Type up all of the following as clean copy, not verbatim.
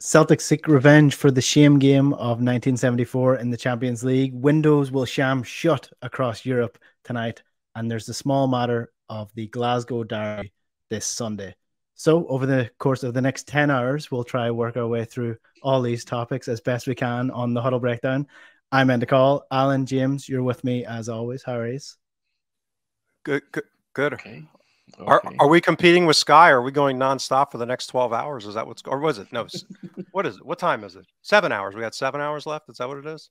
Celtic seek revenge for the shame game of 1974 in the Champions League. Windows will sham shut across Europe tonight, and there's the small matter of the Glasgow Derby this Sunday. So, over the course of the next 10 hours, we'll try to work our way through all these topics as best we can on the Huddle Breakdown. I'm Enda Call. Alan, James, you're with me as always. How are you? Good, good, good. Okay. Are we competing with Sky? Or are we going nonstop for the next 12 hours? Is that what's, or was it? No, what is it? What time is it? 7 hours. We got 7 hours left. Is that what it is?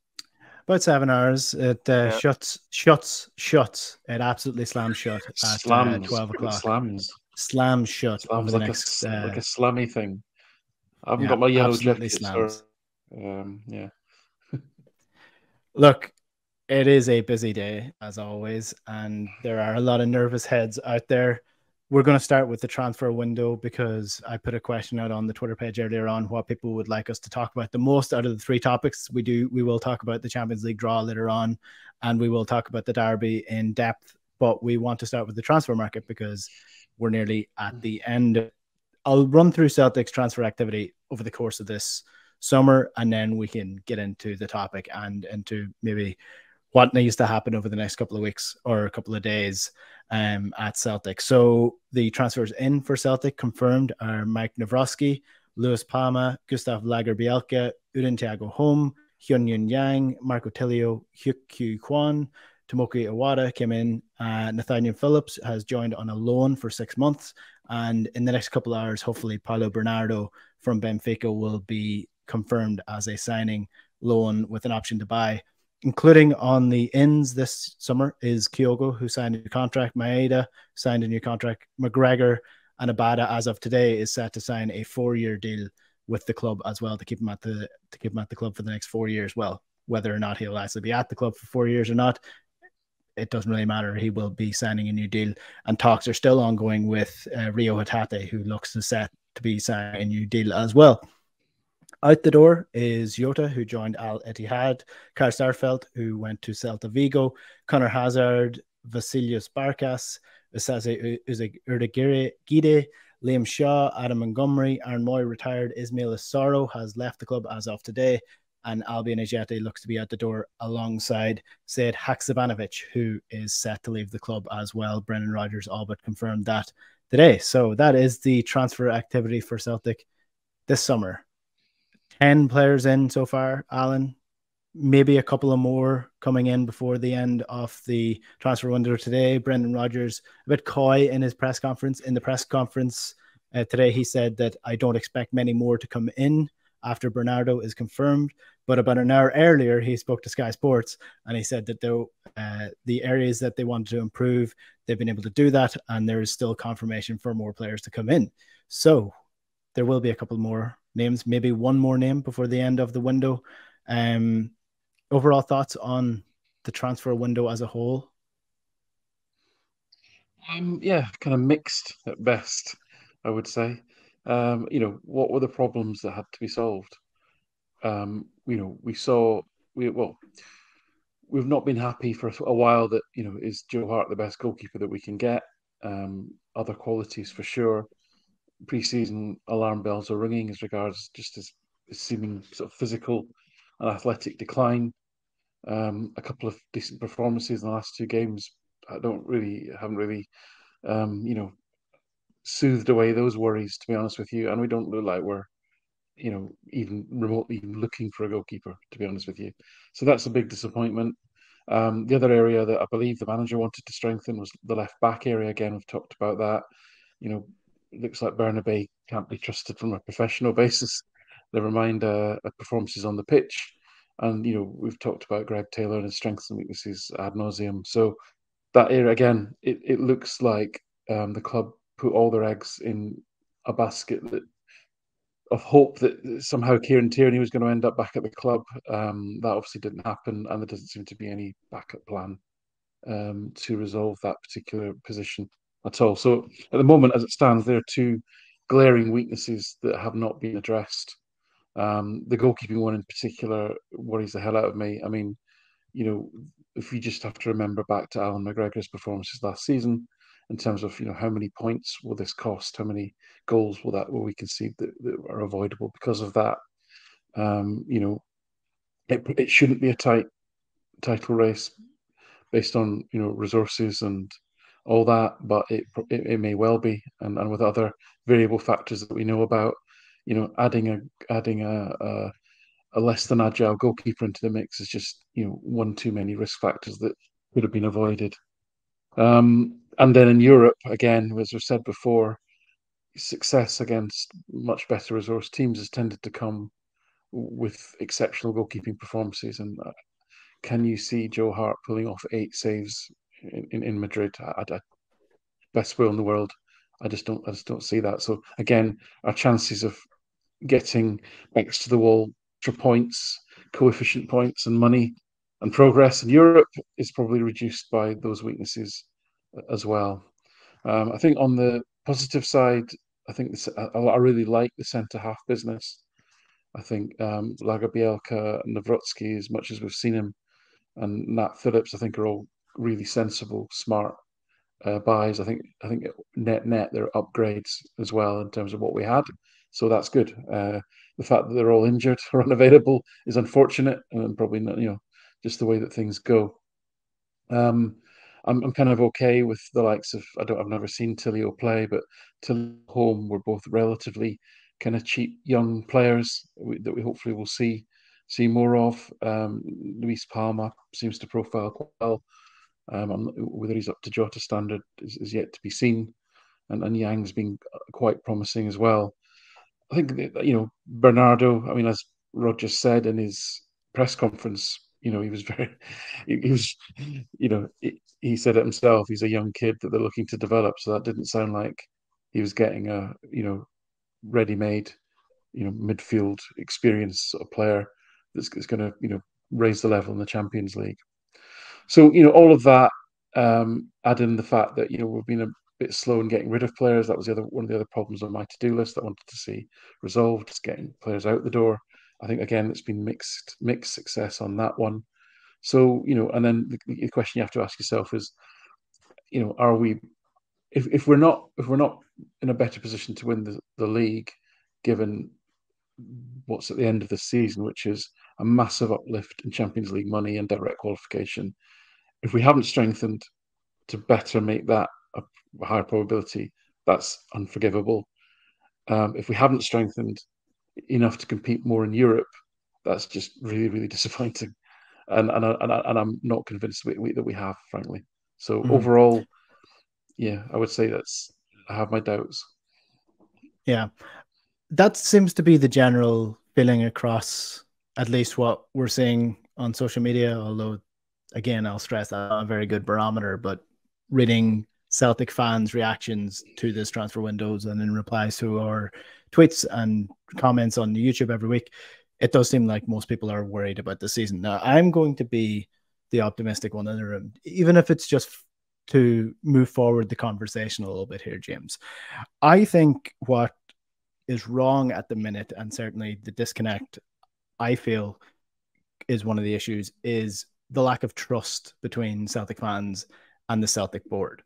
About 7 hours. It shuts. It absolutely slams shut at 12 o'clock. Slams shut over the next. Like a slammy thing. I haven't got my yellow jacket. Slams. Yeah. Look, it is a busy day, as always, and there are a lot of nervous heads out there. We're going to start with the transfer window because I put a question out on the Twitter page earlier on what people would like us to talk about the most out of the three topics. We will talk about the Champions League draw later on, and we will talk about the derby in depth, but we want to start with the transfer market because we're nearly at the end. I'll run through Celtic's transfer activity over the course of this summer, and then we can get into the topic and into maybe what needs to happen over the next couple of weeks or a couple of days at Celtic. So the transfers in for Celtic confirmed are Mike Nawrocki, Lewis Palma, Gustav Lagerbielke, Udin Thiago Home, Hyun-Yun Yang, Marco Tilio, Hyuk Kwan, Tomoki Iwata came in. Nathaniel Phillips has joined on a loan for 6 months. And in the next couple of hours, hopefully Paulo Bernardo from Benfica will be confirmed as a signing loan with an option to buy. Including on the ins this summer is Kyogo, who signed a new contract. Maeda signed a new contract. McGregor and Abada, as of today, is set to sign a 4-year deal with the club as well to keep him at the club for the next 4 years. Well, whether or not he'll actually be at the club for 4 years or not, it doesn't really matter. He will be signing a new deal, and talks are still ongoing with Rio Hatate, who looks set to be signing a new deal as well. Out the door is Jota, who joined Al Ittihad, Carl Starfelt, who went to Celta Vigo, Connor Hazard, Vasilios Barkas, Usaze Urdagire, Liam Shaw, Adam Montgomery, Aaron Moy retired, Ismail Assaro has left the club as of today, and Albion Ajete looks to be at the door alongside Sead Haksabanovic, who is set to leave the club as well. Brendan Rodgers all but confirmed that today. So that is the transfer activity for Celtic this summer. 10 players in so far, Alan. Maybe a couple of more coming in before the end of the transfer window today. Brendan Rodgers, a bit coy in his press conference. In the press conference today, he said that I don't expect many more to come in after Bernardo is confirmed. But about an hour earlier, he spoke to Sky Sports and he said that the areas that they wanted to improve, they've been able to do that. And there is still confirmation for more players to come in. So there will be a couple more names, maybe one more name before the end of the window. Overall thoughts on the transfer window as a whole? Yeah, kind of mixed at best, I would say. What were the problems that had to be solved? We've not been happy for a while that, is Joe Hart the best goalkeeper that we can get? Other qualities for sure. Pre-season alarm bells are ringing as regards just his seeming sort of physical and athletic decline. A couple of decent performances in the last 2 games haven't really soothed away those worries, to be honest with you. And we don't look like we're even remotely looking for a goalkeeper, to be honest with you. So that's a big disappointment. The other area that I believe the manager wanted to strengthen was the left back area. Again, we've talked about that. It looks like Bernabei can't be trusted from a professional basis. Never mind performances on the pitch. And, we've talked about Greg Taylor and his strengths and weaknesses ad nauseum. So that area, again, it looks like the club put all their eggs in a basket of hope that somehow Kieran Tierney was going to end up back at the club. That obviously didn't happen, and there doesn't seem to be any backup plan to resolve that particular position at all. So at the moment, as it stands, there are 2 glaring weaknesses that have not been addressed. The goalkeeping one in particular worries the hell out of me. I mean, if you just have to remember back to Alan McGregor's performances last season, in terms of how many points will this cost, how many goals will we concede that are avoidable because of that. It shouldn't be a tight title race based on resources and all that, but it may well be, and with other variable factors that we know about, adding a less than agile goalkeeper into the mix is just one too many risk factors that could have been avoided. And then in Europe, again, as we've said before, success against much better resourced teams has tended to come with exceptional goalkeeping performances. And can you see Joe Hart pulling off 8 saves in Madrid? Best will in the world. I just don't see that. So again, our chances of getting backs to the wall for points, coefficient points, and money and progress in Europe is probably reduced by those weaknesses as well. I think on the positive side, I really like the centre half business. I think Lagerbielke, Nawrocki, as much as we've seen him, and Nat Phillips, I think are all really sensible, smart buys. I think net they're upgrades as well in terms of what we had, so that's good. The fact that they're all injured or unavailable is unfortunate, and probably not, just the way that things go. I'm kind of okay with the likes of I've never seen Tilio play, but Tilio Home were both relatively kind of cheap young players that we hopefully will see more of. Luis Palma seems to profile quite well. Whether he's up to Jota standard is yet to be seen, and Yang's been quite promising as well. I think that, Bernardo. I mean, as Roger said in his press conference, he was he was, he said it himself. He's a young kid that they're looking to develop. So that didn't sound like he was getting a ready-made midfield experience sort of player that's going to raise the level in the Champions League. So all of that, add in the fact that we've been a bit slow in getting rid of players. That was one of the other problems on my to-do list that I wanted to see resolved, is getting players out the door. I think again it's been mixed success on that one. So and then the question you have to ask yourself is, are we, if we're not in a better position to win the league, given what's at the end of the season, which is a massive uplift in Champions League money and direct qualification, if we haven't strengthened to better make that a higher probability, that's unforgivable. If we haven't strengthened enough to compete more in Europe, that's just really, really disappointing. And I'm not convinced that we have, frankly. So overall, yeah, I would say I have my doubts. Yeah, that seems to be the general feeling across at least what we're seeing on social media. Although, again, I'll stress that I'm not a very good barometer, but reading Celtic fans' reactions to this transfer windows and in replies to our tweets and comments on YouTube every week, it does seem like most people are worried about the season. Now, I'm going to be the optimistic one in the room, even if it's just to move forward the conversation a little bit here, James. I think what is wrong at the minute, and certainly the disconnect I feel is one of the issues, is the lack of trust between Celtic fans and the Celtic board.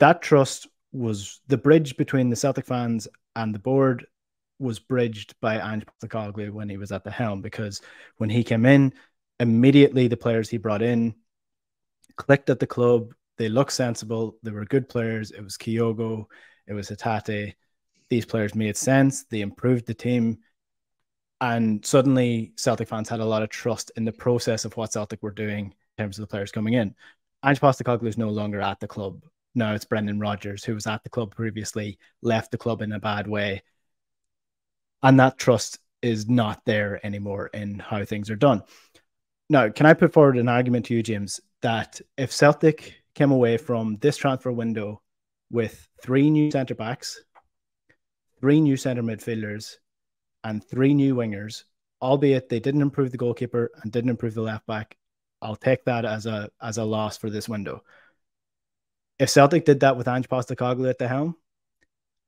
That trust was the bridge between the Celtic fans and the board was bridged by Ange Postecoglou when he was at the helm, because when he came in, immediately the players he brought in clicked at the club. They looked sensible. They were good players. It was Kyogo. It was Hatate. These players made sense. They improved the team. And suddenly Celtic fans had a lot of trust in the process of what Celtic were doing in terms of the players coming in. Ange Postecoglou is no longer at the club. Now it's Brendan Rodgers, who was at the club previously, left the club in a bad way. And that trust is not there anymore in how things are done. Now, can I put forward an argument to you, James, that if Celtic came away from this transfer window with 3 new centre-backs, 3 new centre midfielders, and 3 new wingers, albeit they didn't improve the goalkeeper and didn't improve the left back, I'll take that as a loss for this window. If Celtic did that with Ange Postecoglou at the helm,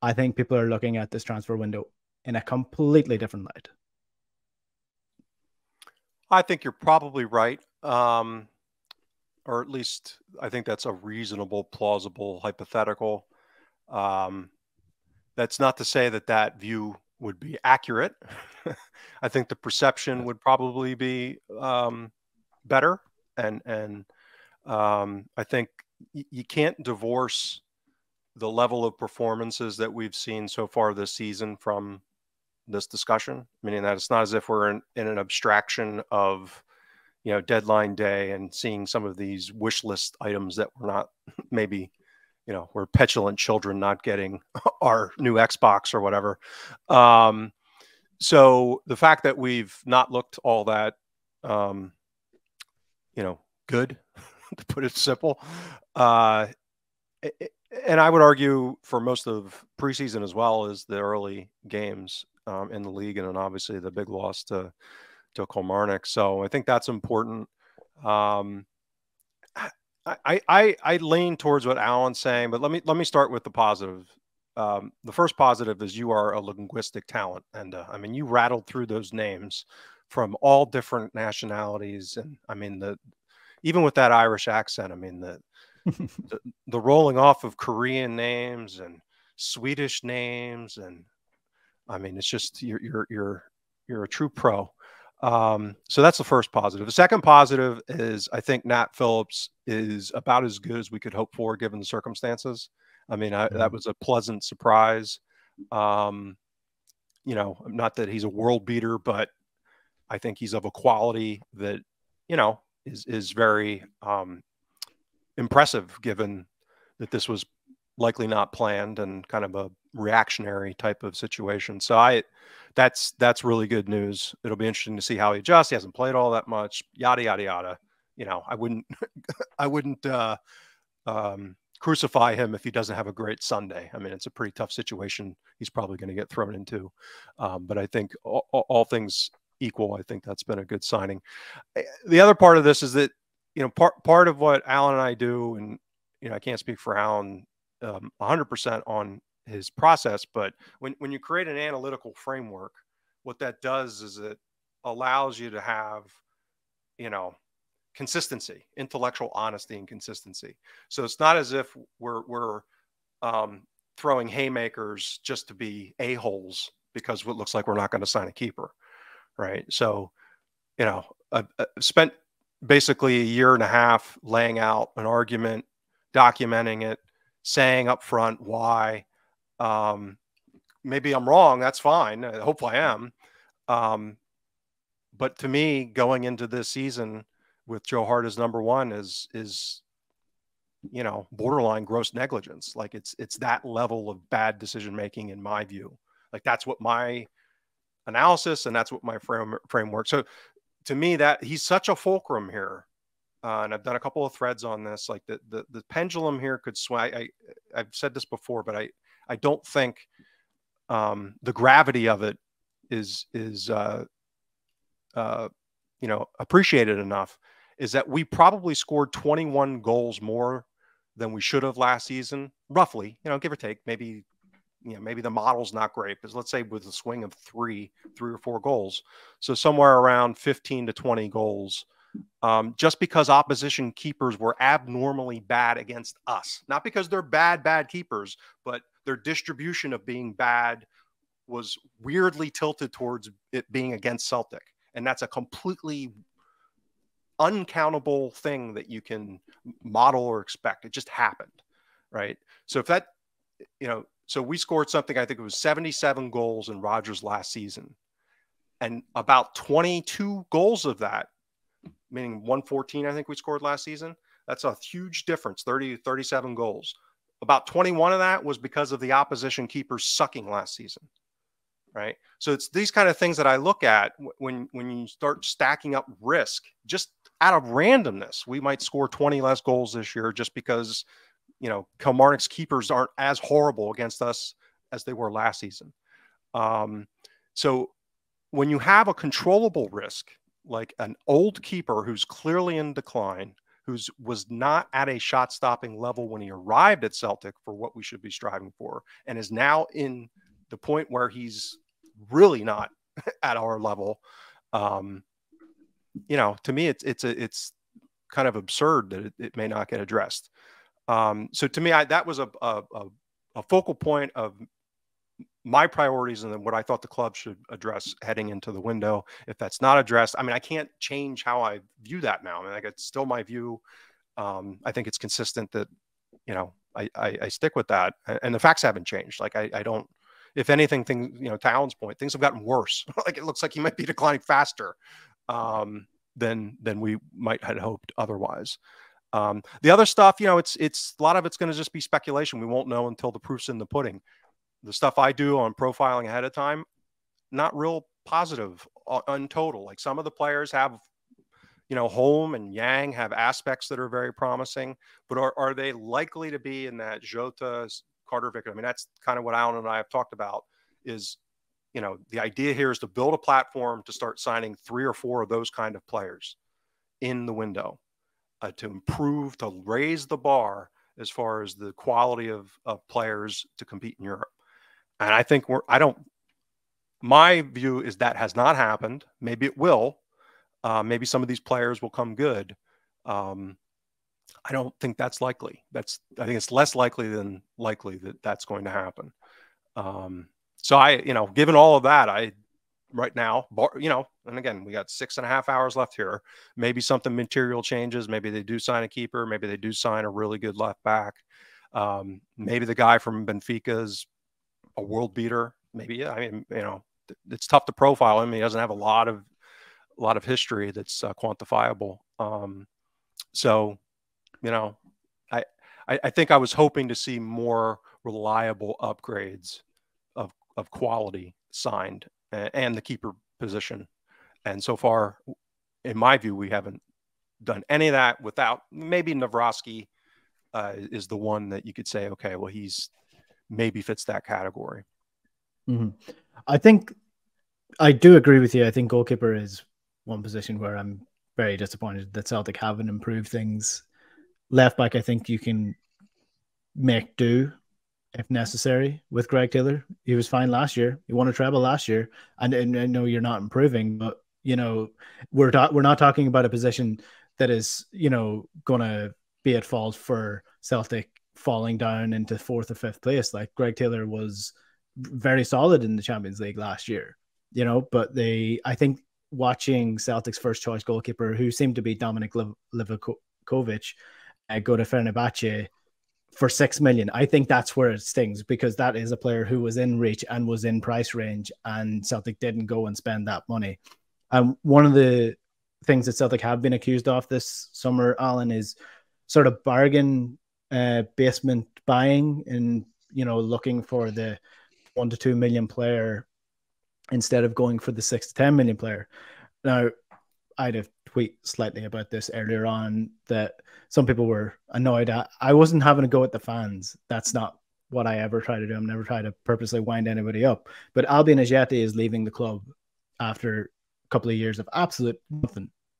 I think people are looking at this transfer window in a completely different light. I think you're probably right. or at least I think that's a reasonable, plausible hypothetical. That's not to say that that view would be accurate. I think the perception would probably be better, and I think you can't divorce the level of performances that we've seen so far this season from this discussion, meaning that it's not as if we're in an abstraction of, you know, deadline day and seeing some of these wish list items that we're not maybe, you know, we're petulant children not getting our new Xbox or whatever. So the fact that we've not looked all that, you know, good, to put it simple, and I would argue for most of preseason as well as the early games in the league, and then obviously the big loss to Kilmarnock. So I think that's important. I lean towards what Alan's saying, but let me start with the positive. The first positive is you are a linguistic talent, and I mean, you rattled through those names from all different nationalities, and I mean, even with that Irish accent, I mean, the rolling off of Korean names and Swedish names, and I mean, it's just you're a true pro. So that's the first positive. The second positive is I think Nat Phillips is about as good as we could hope for given the circumstances. I mean, that was a pleasant surprise. You know, not that he's a world beater, but I think he's of a quality that, you know, is very impressive given that this was likely not planned and kind of a reactionary type of situation. So that's really good news. It'll be interesting to see how he adjusts. He hasn't played all that much, yada, yada, yada. You know, I wouldn't crucify him if he doesn't have a great Sunday. I mean, it's a pretty tough situation he's probably going to get thrown into. But I think all things equal, I think that's been a good signing. The other part of this is that, you know, part of what Alan and I do, and, you know, I can't speak for Alan 100% on his process, but when you create an analytical framework, what that does is it allows you to have, you know, consistency, intellectual honesty and consistency. So it's not as if we're throwing haymakers just to be a-holes because it looks like we're not going to sign a keeper, right? So, you know, I spent basically a year and a half laying out an argument, documenting it, saying up front why. Maybe I'm wrong. That's fine. I hope I am. But to me, going into this season with Joe Hart as number one is, you know, borderline gross negligence. Like it's that level of bad decision-making in my view. Like that's what my analysis and that's what my framework. So to me, that he's such a fulcrum here. And I've done a couple of threads on this. Like the pendulum here could swing. I've said this before, but I don't think the gravity of it is you know, appreciated enough. Is that we probably scored 21 goals more than we should have last season, roughly. You know, give or take. Maybe, you know, maybe the model's not great, but let's say with a swing of three or four goals, so somewhere around 15 to 20 goals. Just because opposition keepers were abnormally bad against us, not because they're bad keepers, but their distribution of being bad was weirdly tilted towards it being against Celtic. And that's a completely uncountable thing that you can model or expect. It just happened, right? So if that, you know, so we scored something, I think it was 77 goals in Rogers last season. And about 22 goals of that, meaning 114, I think we scored last season. That's a huge difference, 37 goals. About 21 of that was because of the opposition keepers sucking last season, right? So it's these kind of things that I look at when you start stacking up risk, just out of randomness. We might score 20 less goals this year just because, you know, Kilmarnock's keepers aren't as horrible against us as they were last season. So when you have a controllable risk, like an old keeper who's clearly in decline, was not at a shot-stopping level when he arrived at Celtic for what we should be striving for, and is now in the point where he's really not at our level. You know, to me, it's kind of absurd that it may not get addressed. So to me, that was a focal point of my priorities and then what I thought the club should address heading into the window. If that's not addressed, I mean, I can't change how I view that now. I mean, like, it's still my view. I think it's consistent that, you know, I stick with that, and the facts haven't changed. Like, I don't, if anything, you know, to Alan's point, things have gotten worse. Like, it looks like he might be declining faster than we might had hoped otherwise. The other stuff, you know, it's a lot of it's going to just be speculation. We won't know until the proof's in the pudding. The stuff I do on profiling ahead of time, not real positive on total. Like, some of the players have, you know, Holm and Yang have aspects that are very promising, but are they likely to be in that Jota, Carter Vickers? I mean, that's kind of what Alan and I have talked about is, you know, the idea here is to build a platform to start signing 3 or 4 of those kind of players in the window to improve, to raise the bar as far as the quality of players to compete in Europe. And I think my view is that has not happened. Maybe it will. Maybe some of these players will come good. I don't think that's likely. I think it's less likely than likely that that's going to happen. So you know, given all of that, right now, you know, and again, we got 6.5 hours left here. Maybe something material changes. Maybe they do sign a keeper. Maybe they do sign a really good left back. Maybe the guy from Benfica is a world beater. Maybe, I mean, you know, it's tough to profile him. He doesn't have a lot of history that's quantifiable. So, you know, I think I was hoping to see more reliable upgrades of quality signed and the keeper position. And so far, in my view, we haven't done any of that. Without maybe Nawrocki is the one that you could say, okay, well, he's maybe fits that category. Mm-hmm. I think I do agree with you. I think goalkeeper is one position where I'm very disappointed that Celtic haven't improved things. Left back, I think you can make do if necessary with Greg Taylor. He was fine last year. He won a treble last year, and I know you're not improving, but you know, we're not talking about a position that is, you know, going to be at fault for Celtic falling down into 4th or 5th place. Like, Greg Taylor was very solid in the Champions League last year, you know, but I think watching Celtic's first choice goalkeeper, who seemed to be Dominic Livakovic, go to Fenerbahce for 6 million. I think that's where it stings, because that is a player who was in reach and was in price range, and Celtic didn't go and spend that money. One of the things that Celtic have been accused of this summer, Alan, is sort of bargain basement buying, and, you know, looking for the 1 to 2 million player instead of going for the 6 to 10 million player. Now, I'd have tweeted slightly about this earlier on, that some people were annoyed at. I wasn't having a go at the fans. That's not what I ever try to do. I'm never trying to purposely wind anybody up. But Albion Ajeti is leaving the club after a couple of years of absolute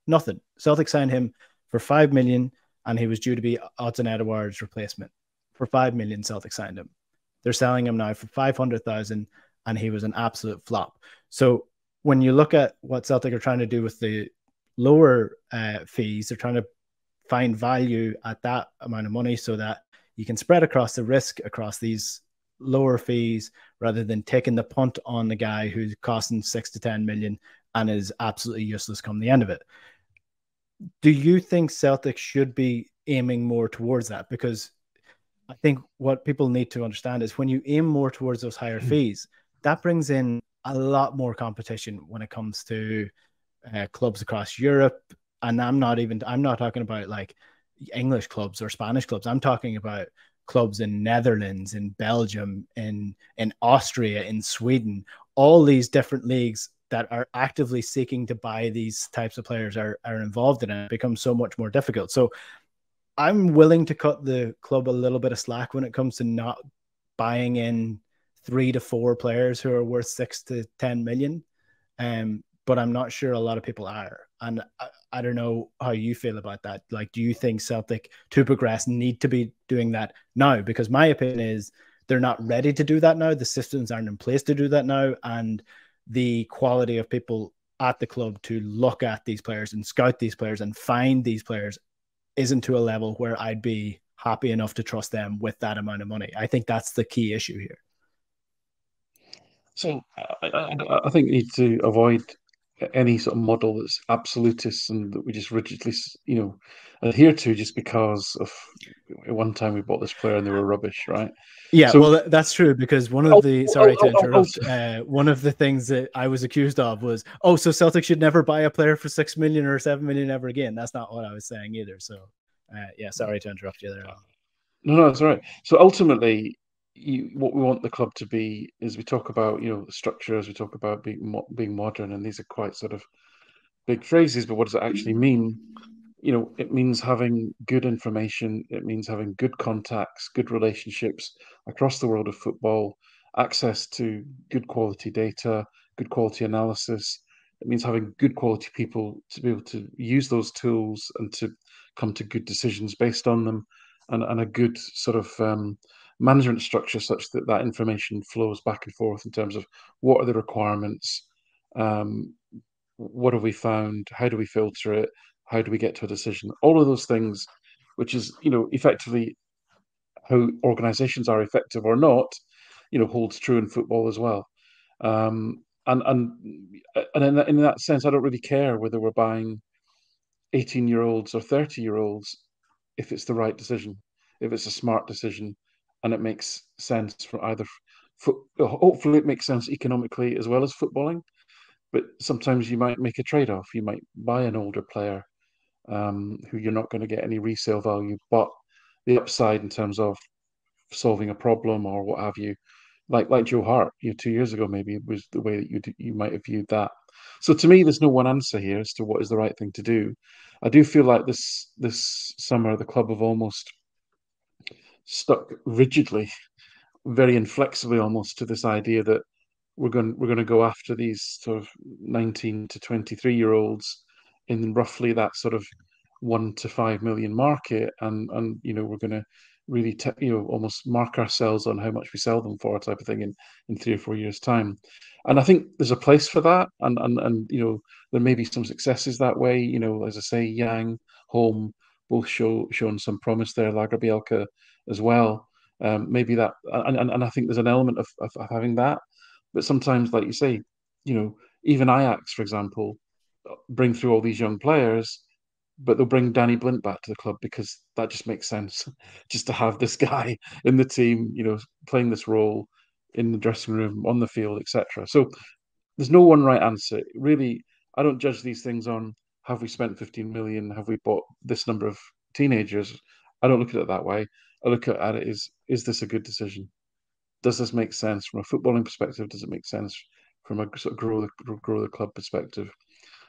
nothing. Celtic signed him for 5 million, and he was due to be Odsonne Edouard's replacement. For 5 million, Celtic signed him. They're selling him now for 500,000, and he was an absolute flop. So when you look at what Celtic are trying to do with the lower fees, they're trying to find value at that amount of money so that you can spread across the risk across these lower fees, rather than taking the punt on the guy who's costing 6 to 10 million and is absolutely useless come the end of it. Do you think Celtic should be aiming more towards that? Because I think what people need to understand is when you aim more towards those higher fees, that brings in a lot more competition when it comes to clubs across Europe. And I'm not talking about like English clubs or Spanish clubs. I'm talking about clubs in Netherlands, in Belgium, in Austria, in Sweden. All these different leagues that are actively seeking to buy these types of players are involved in it. It becomes so much more difficult. So I'm willing to cut the club a little bit of slack when it comes to not buying in 3 to 4 players who are worth 6 to 10 million. But I'm not sure a lot of people are. And I don't know how you feel about that. Like, do you think Celtic, to progress, need to be doing that now? Because my opinion is they're not ready to do that now. The systems aren't in place to do that now. And the quality of people at the club to look at these players and scout these players and find these players isn't to a level where I'd be happy enough to trust them with that amount of money. I think that's the key issue here. So I think you need to avoid any sort of model that's absolutist and that we just rigidly, adhere to just because of one time we bought this player and they were rubbish, right? Yeah, So well, that's true, because one of the, sorry to interrupt, one of the things that I was accused of was, oh, so Celtic should never buy a player for 6 million or 7 million ever again. That's not what I was saying either. So, yeah, sorry to interrupt you there, Alan. No, it's all right. So ultimately, what we want the club to be is we talk about, the structures, we talk about being modern, and these are quite sort of big phrases, but what does it actually mean? It means having good information. It means having good contacts, good relationships across the world of football, access to good quality data, good quality analysis. It means having good quality people to be able to use those tools and to come to good decisions based on them, and a good sort of management structure such that that information flows back and forth in terms of what are the requirements, um, what have we found, how do we filter it, how do we get to a decision? All of those things, which is, effectively how organizations are effective or not, holds true in football as well. And in that sense, I don't really care whether we're buying 18-year-olds or 30-year-olds if it's the right decision, if it's a smart decision, and it makes sense for either. Hopefully, it makes sense economically as well as footballing. But sometimes you might make a trade-off. You might buy an older player who you're not going to get any resale value, but the upside in terms of solving a problem or what have you, like Joe Hart, 2 years ago maybe was the way that you might have viewed that. So to me, there's no one answer here as to what is the right thing to do. I do feel like this summer the club have almost stuck rigidly, very inflexibly almost to this idea that we're going to go after these sort of 19 to 23-year-olds in roughly that sort of 1 to 5 million market, and we're going to really almost mark ourselves on how much we sell them for, type of thing, in 3 or 4 years time. And I think there's a place for that, and there may be some successes that way. As I say, Yang, Home, both shown some promise there, Lagerbielke as well. Maybe that, and I think there's an element of having that. But sometimes, like you say, even Ajax, for example, bring through all these young players, but they'll bring Danny Blint back to the club because that just makes sense, just to have this guy in the team, playing this role in the dressing room, on the field, etc. So there's no one right answer. Really, I don't judge these things on have we spent 15 million, have we bought this number of teenagers. I don't look at it that way. I look at it as, is this a good decision? Does this make sense from a footballing perspective? Does it make sense from a sort of grow the club perspective?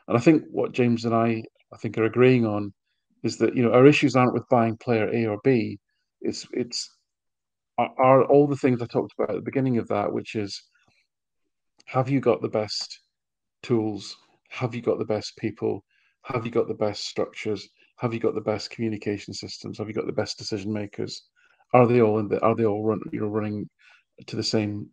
And I think what James and I think are agreeing on is that our issues aren't with buying player A or B. It's are all the things I talked about at the beginning of that, which is, have you got the best tools? Have you got the best people? Have you got the best structures? Have you got the best communication systems? Have you got the best decision makers? Are they all running to the same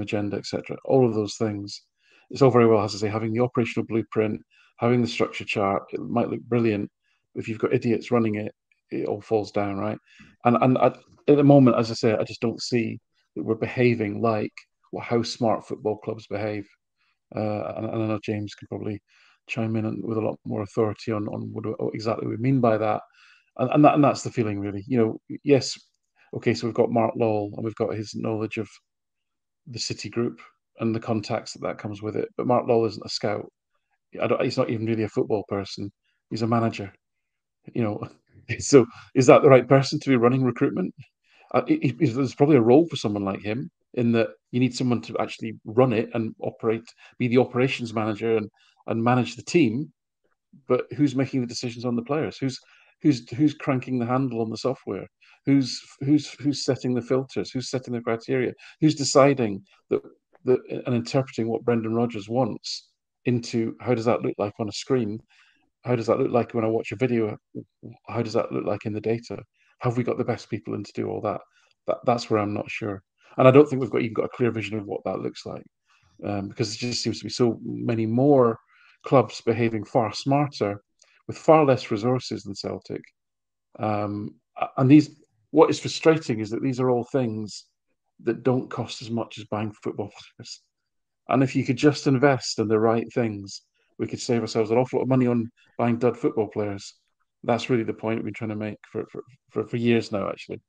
agenda, etc.? All of those things. It's all very well, as I say, having the operational blueprint, having the structure chart. It might look brilliant, but if you've got idiots running it, it all falls down, right? And at the moment, as I say, I just don't see that we're behaving like how smart football clubs behave. And I know James can probably chime in with a lot more authority on what exactly we mean by that. And that's the feeling, really. Yes, okay, so we've got Mark Lowell and we've got his knowledge of the City Group and the contacts that comes with it. But Mark Lowell isn't a scout. He's not even really a football person. He's a manager. You know, so is that the right person to be running recruitment? There's probably a role for someone like him in that you need someone to actually run it and be the operations manager and manage the team. But who's making the decisions on the players? Who's cranking the handle on the software? Who's setting the filters? Who's setting the criteria? Who's deciding that and interpreting what Brendan Rodgers wants into how does that look like on a screen? How does that look like when I watch a video? How does that look like in the data? Have we got the best people in to do all that? That's where I'm not sure, and I don't think we've even got a clear vision of what that looks like, because it just seems to be so many more clubs behaving far smarter with far less resources than Celtic, And what is frustrating is that these are all things that don't cost as much as buying football players. And if you could just invest in the right things, we could save ourselves an awful lot of money on buying dud football players. That's really the point we've been trying to make for years now, actually.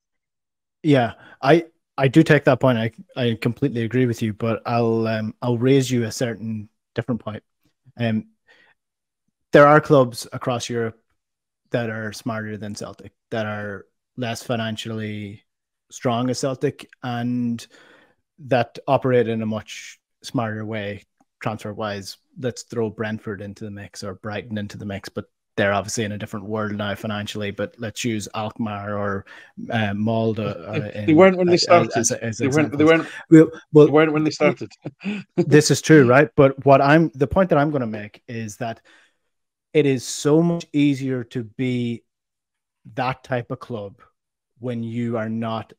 Yeah, I do take that point. I completely agree with you, but I'll raise you a certain different point. There are clubs across Europe that are smarter than Celtic, that are less financially strong as Celtic, and that operate in a much smarter way transfer wise. Let's throw Brentford into the mix or Brighton into the mix, but they're obviously in a different world now financially. But let's use Alkmaar or Molde. They weren't when they started. As they examples. weren't when they started. This is true, right? But the point that I'm going to make is that it is so much easier to be that type of club when you are not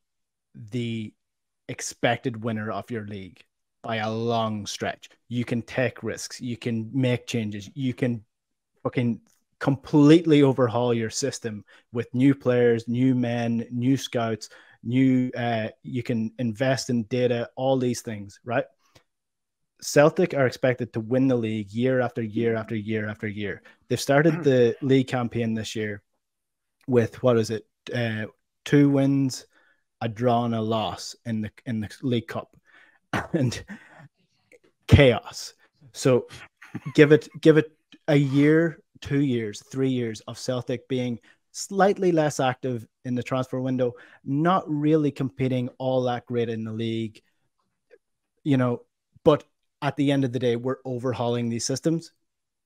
the expected winner of your league by a long stretch. You can take risks, you can make changes, you can fucking completely overhaul your system with new players, new men, new scouts, you can invest in data, all these things, right? Celtic are expected to win the league year after year after year after year. They've started the league campaign this year with, what is it, 2 wins, a draw, and a loss in the League Cup, and chaos. So give it a year, 2 years, 3 years of Celtic being slightly less active in the transfer window, not really competing all that great in the league, but at the end of the day, we're overhauling these systems.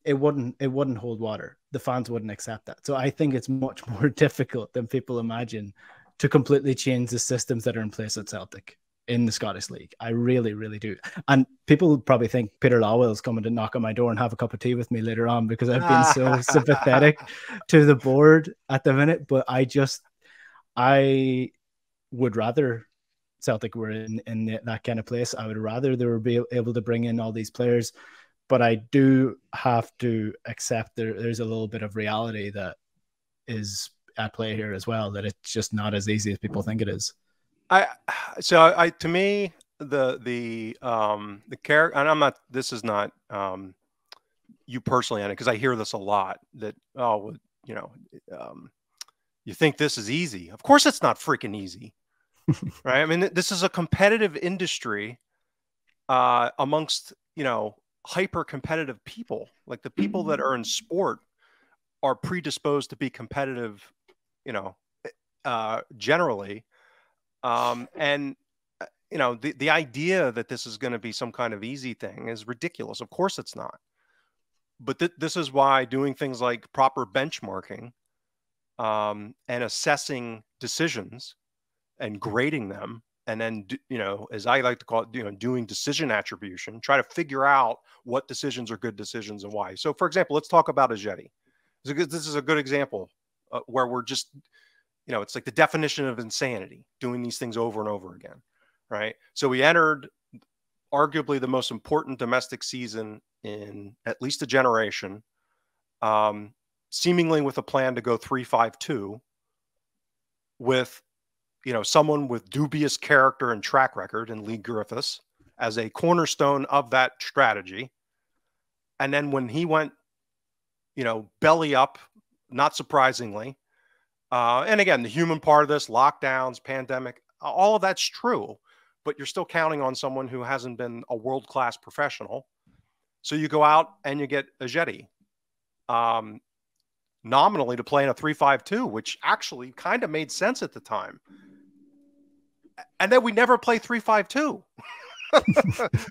It wouldn't hold water. The fans wouldn't accept that. So I think it's much more difficult than people imagine to completely change the systems that are in place at Celtic in the Scottish League. I really, really do. And people probably think Peter Lawwell's coming to knock on my door and have a cup of tea with me later on because I've been so sympathetic to the board at the minute. But I would rather Celtic were in that kind of place. I would rather they were be able to bring in all these players, but I do have to accept there's a little bit of reality that is at play here as well, that it's just not as easy as people think it is. To me, the character, and I'm not, this is not you personally, Anna, because I hear this a lot that, you think this is easy. Of course it's not freaking easy. Right? I mean, this is a competitive industry amongst, hyper competitive people. Like the people that are in sport are predisposed to be competitive, generally. The idea that this is going to be some kind of easy thing is ridiculous. Of course it's not. But this is why doing things like proper benchmarking and assessing decisions and grading them, and then, as I like to call it, doing decision attribution, try to figure out what decisions are good decisions and why. So, for example, let's talk about Ajeti. This is a good example where we're just, it's like the definition of insanity, doing these things over and over again, right? So we entered arguably the most important domestic season in at least a generation, seemingly with a plan to go 3-5-2 with someone with dubious character and track record in Lee Griffiths as a cornerstone of that strategy. And then when he went, belly up, not surprisingly, and again, the human part of this, lockdowns, pandemic, all of that's true, but you're still counting on someone who hasn't been a world-class professional. So you go out and you get Ajeti, nominally to play in a 3-5-2, which actually kind of made sense at the time. And then we never play 3-5-2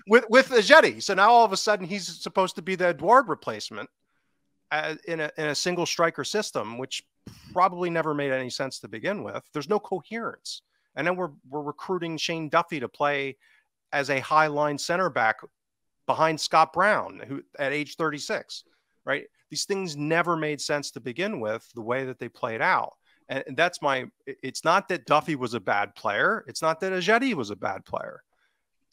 with Ajeti. So now all of a sudden he's supposed to be the Edouard replacement in a single striker system, which probably never made any sense to begin with. There's no coherence. And then we're recruiting Shane Duffy to play as a high line center back behind Scott Brown, who at age 36, right? These things never made sense to begin with, the way that they played out. And that's it's not that Duffy was a bad player. It's not that Ajeti was a bad player.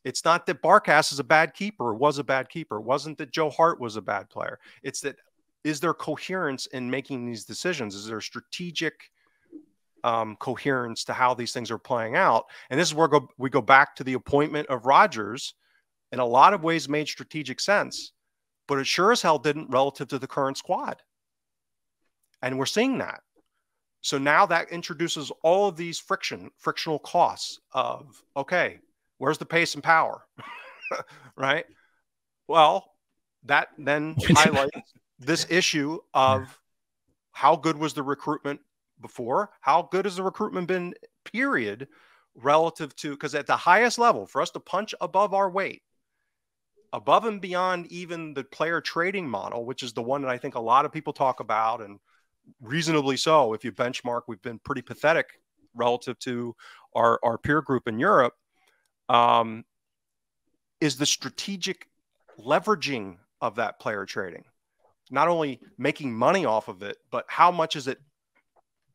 It's not that Barkas is a bad keeper or was a bad keeper. It wasn't that Joe Hart was a bad player. It's that, is there coherence in making these decisions? Is there strategic coherence to how these things are playing out. And this is where we go back to the appointment of Rodgers. In a lot of ways made strategic sense, but it sure as hell didn't relative to the current squad. And we're seeing that. So now that introduces all of these frictional costs of, okay, where's the pace and power? Right? Well, that then highlights this issue of how good was the recruitment before? How good has the recruitment been, period, relative to, because at the highest level, for us to punch above our weight, above and beyond even the player trading model, which is the one that I think a lot of people talk about, and reasonably so. If you benchmark, we've been pretty pathetic relative to our peer group in Europe, is the strategic leveraging of that player trading. Not only making money off of it, but how much is it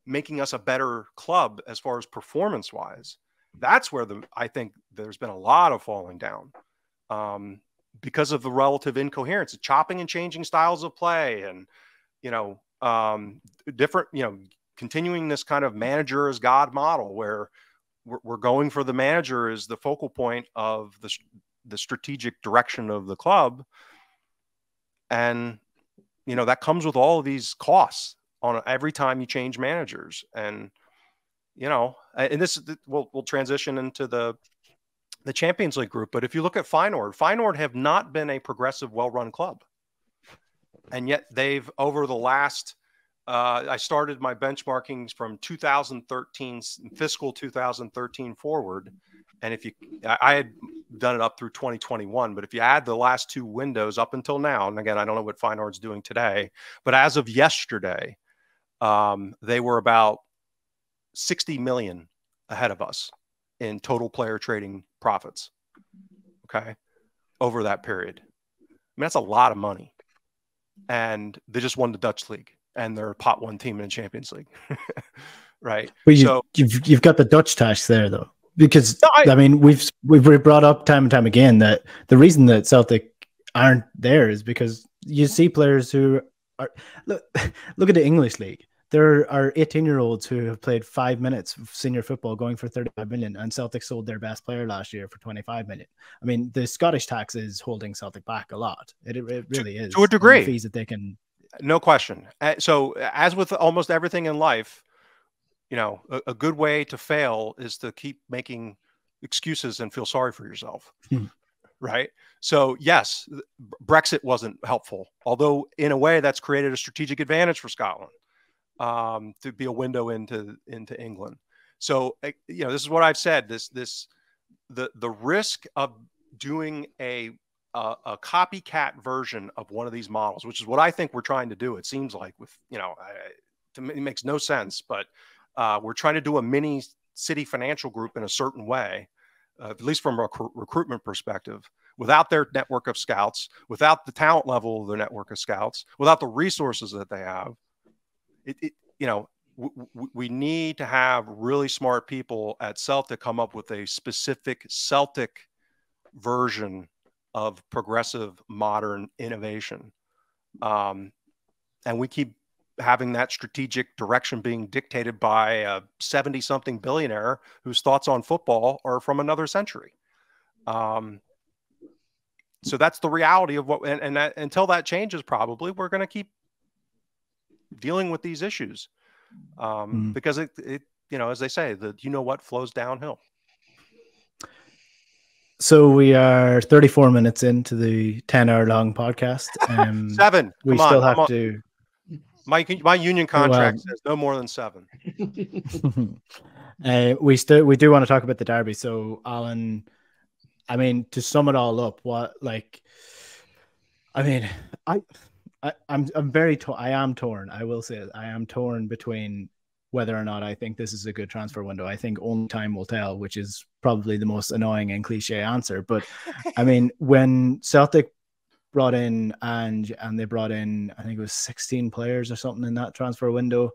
making us a better club as far as performance-wise? That's where I think there's been a lot of falling down. Because of the relative incoherence, the chopping and changing styles of play, and different, continuing this kind of manager as God model where we're going for the manager as the focal point of the strategic direction of the club, and that comes with all of these costs on every time you change managers, and and this we'll transition into the Champions League group. But if you look at Feyenoord have not been a progressive, well-run club. And yet they've, over the last, I started my benchmarkings from 2013, fiscal 2013 forward. And I had done it up through 2021, but if you add the last two windows up until now, and again, I don't know what Feyenoord's doing today, but as of yesterday, they were about 60 million ahead of us in total player trading profits, okay, over that period. I mean, that's a lot of money. And they just won the Dutch league, and they're a pot one team in the Champions League, right? But you've got the Dutch tax there, though, because we've brought up time and time again that the reason that Celtic aren't there is because you see players who are look at the English league. There are 18-year-olds who have played 5 minutes of senior football going for 35 million, and Celtic sold their best player last year for 25 million. I mean, the Scottish tax is holding Celtic back a lot. It really is. To a degree. The fees that they can. No question. So as with almost everything in life, a good way to fail is to keep making excuses and feel sorry for yourself. Right. So yes, Brexit wasn't helpful, although in a way that's created a strategic advantage for Scotland. To be a window into England. So this is what I've said. The risk of doing a copycat version of one of these models, which is what I think we're trying to do. It seems like to me, it makes no sense, but we're trying to do a mini city financial group in a certain way, at least from a recruitment perspective, without their network of scouts, without the talent level of their network of scouts, without the resources that they have. We need to have really smart people at Celtic come up with a specific Celtic version of progressive, modern innovation. And we keep having that strategic direction being dictated by a 70-something billionaire whose thoughts on football are from another century. So that's the reality of and that, until that changes, probably we're going to keep dealing with these issues because it as they say, what flows downhill. So we are 34 minutes into the 10-hour long podcast. 7. We still have to. My union contract says no more than 7. We do want to talk about the derby. So Alan, I mean, to sum it all up, I am torn. I will say I am torn between whether or not I think this is a good transfer window. I think only time will tell, which is probably the most annoying and cliche answer. But I mean, when Celtic brought in and they brought in, I think it was 16 players or something in that transfer window.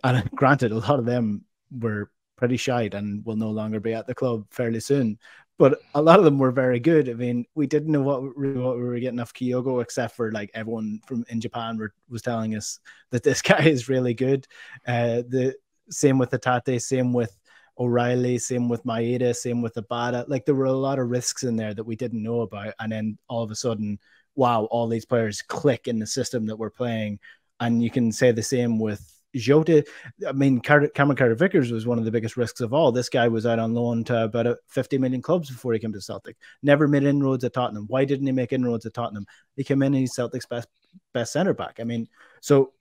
And granted, a lot of them were pretty shite and will no longer be at the club fairly soon. But a lot of them were very good. I mean, we didn't know what we were getting off Kyogo, except for like everyone in Japan was telling us that this guy is really good. The same with Hatate, same with O'Reilly, same with Maeda, same with Abada. Like there were a lot of risks in there that we didn't know about, and then all of a sudden, wow, all these players click in the system that we're playing. And you can say the same with Jota. I mean, Cameron Carter-Vickers was one of the biggest risks of all. This guy was out on loan to about 50 million clubs before he came to Celtic. Never made inroads at Tottenham. Why didn't he make inroads at Tottenham? He came in and he's Celtic's best centre back. I mean, so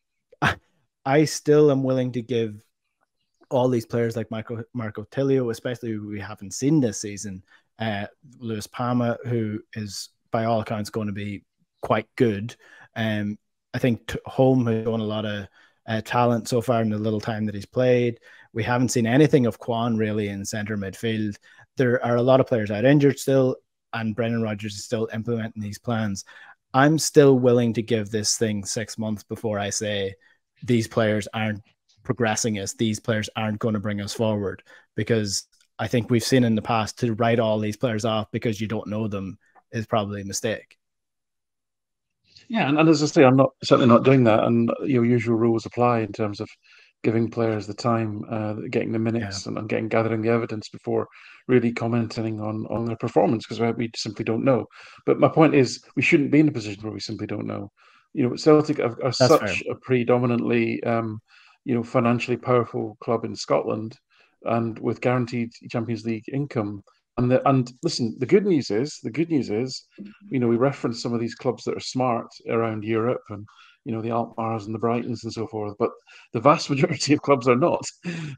I still am willing to give all these players like Marco Tilio, especially who we haven't seen this season, Lewis Palma, who is by all accounts going to be quite good. I think Holm has shown a lot of talent so far in the little time that he's played. We haven't seen anything of Kwan really in centre midfield. There are a lot of players out injured still, and Brendan Rodgers is still implementing these plans. I'm still willing to give this thing 6 months before I say these players aren't progressing us. These players aren't going to bring us forward, because I think we've seen in the past to write all these players off because you don't know them is probably a mistake. Yeah, and as I say, I'm certainly not doing that, and your usual rules apply in terms of giving players the time, getting the minutes, and gathering the evidence before really commenting on their performance, because we simply don't know. But my point is, we shouldn't be in a position where we simply don't know. Celtic are such a predominantly, financially powerful club in Scotland, and with guaranteed Champions League income. And listen, the good news is, we reference some of these clubs that are smart around Europe, and the Alkmaars and the Brightons and so forth, but the vast majority of clubs are not,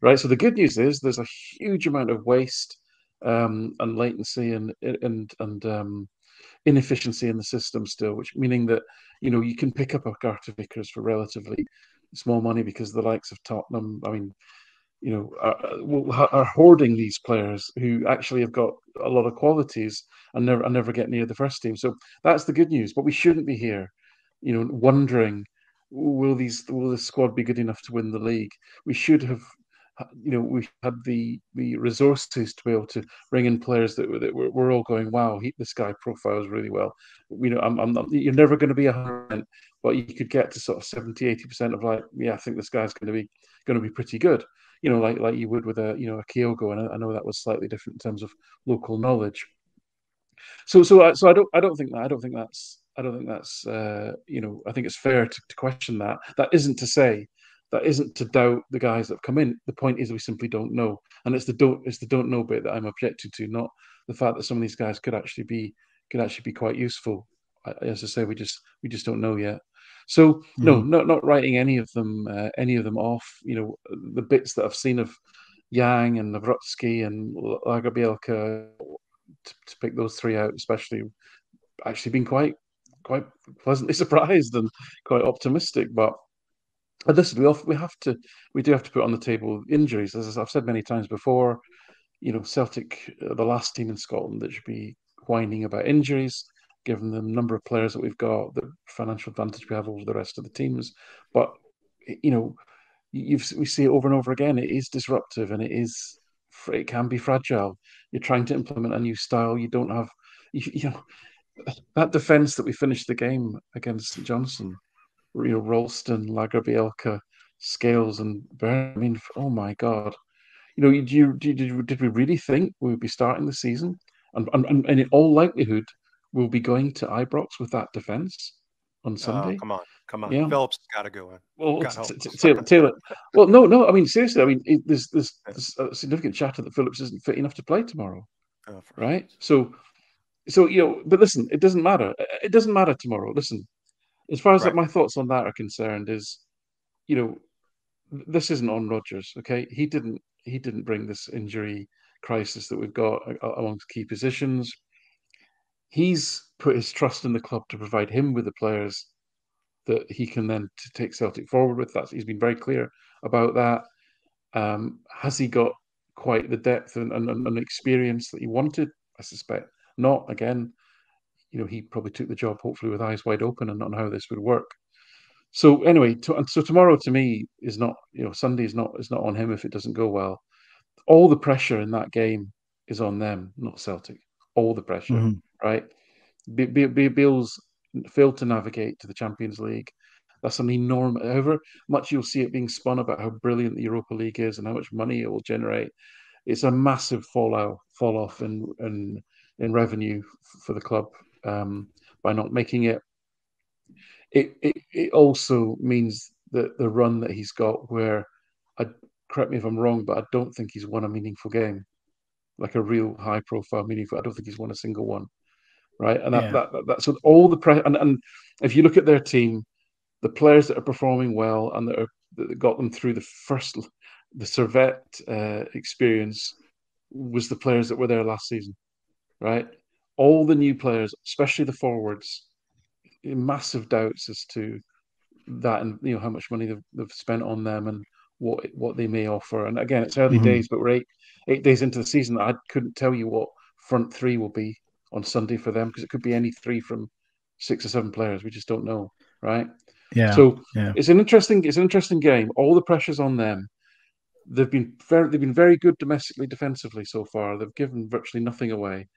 right? So the good news is there's a huge amount of waste and latency and inefficiency in the system still, which meaning that you can pick up a Carter-Vickers for relatively small money, because the likes of Tottenham, I mean, are hoarding these players who actually have got a lot of qualities and never get near the first team. So that's the good news. But we shouldn't be here, wondering, will this squad be good enough to win the league? We should have, we had the resources to be able to bring in players that we're all going, wow, this guy profiles really well. I'm not, you're never going to be 100%, but you could get to sort of 70-80% of like, yeah, I think this guy's going to be pretty good. Like you would with a Kyogo, and I know that was slightly different in terms of local knowledge. So I don't think that's I think it's fair to question that. That isn't to doubt the guys that have come in. The point is we simply don't know, and it's the don't know bit that I'm objecting to, not the fact that some of these guys could actually be quite useful. As I say, we just don't know yet. So no, not writing any of them off. The bits that I've seen of Yang and Nawrocki and Lagerbielke, to pick those three out, especially, actually been quite pleasantly surprised and quite optimistic. But listen, we do have to put on the table injuries. As I've said many times before, Celtic are the last team in Scotland that should be whining about injuries, given the number of players that we've got, the financial advantage we have over the rest of the teams. But we see it over and over again. It is disruptive, and it can be fragile. You're trying to implement a new style. You don't have, that defence that we finished the game against St Johnstone. Ralston, Lagerbielke, Scales, and Byrne. I mean, oh my God! Did we really think we would be starting the season? And in all likelihood, we'll be going to Ibrox with that defence on Sunday. Come on. Yeah. Phillips has got to go in. Well, Taylor. Well, no. I mean, seriously. I mean, there's a significant chatter that Phillips isn't fit enough to play tomorrow, right? So but listen, it doesn't matter. It doesn't matter tomorrow. Listen, as far as my thoughts on that are concerned, is this isn't on Rodgers. Okay, he didn't bring this injury crisis that we've got amongst key positions. He's put his trust in the club to provide him with the players that he can then take Celtic forward with. He's been very clear about that. Has he got quite the depth and experience that he wanted? I suspect not. Again, he probably took the job hopefully with eyes wide open and not know how this would work. So anyway, so tomorrow to me is not, Sunday is not on him if it doesn't go well. All the pressure in that game is on them, not Celtic. All the pressure, right? Beale's failed to navigate to the Champions League. That's an enormous. However much you'll see it being spun about how brilliant the Europa League is and how much money it will generate, it's a massive fall off in revenue for the club by not making it. It also means that the run that he's got, where correct me if I'm wrong, but I don't think he's won a meaningful game, like a real high profile meaningful. I don't think he's won a single one, right? And that's with all the press. And if you look at their team, the players that are performing well and that got them through the Servette experience was the players that were there last season, right? All the new players, especially the forwards, massive doubts as to that, and how much money they've spent on them and what they may offer. And again, it's early days, but we're eight days into the season. I couldn't tell you what front three will be on Sunday for them, because it could be any three from 6 or 7 players. We just don't know, right? Yeah. So it's an interesting game. All the pressure's on them. They've been very good domestically, defensively so far. They've given virtually nothing away.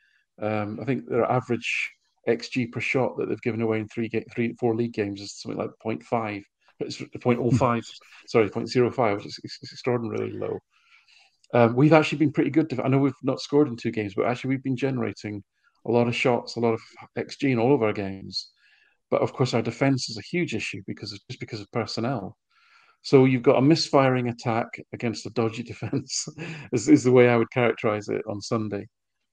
I think their average XG per shot that they've given away in 4 league games is something like 0.5. It's 0.05, sorry, 0.05, which is extraordinarily low. We've actually been pretty good. I know we've not scored in 2 games, but actually we've been generating a lot of shots, a lot of XG in all of our games. But of course, our defence is a huge issue because of personnel. So you've got a misfiring attack against a dodgy defence, is the way I would characterise it on Sunday.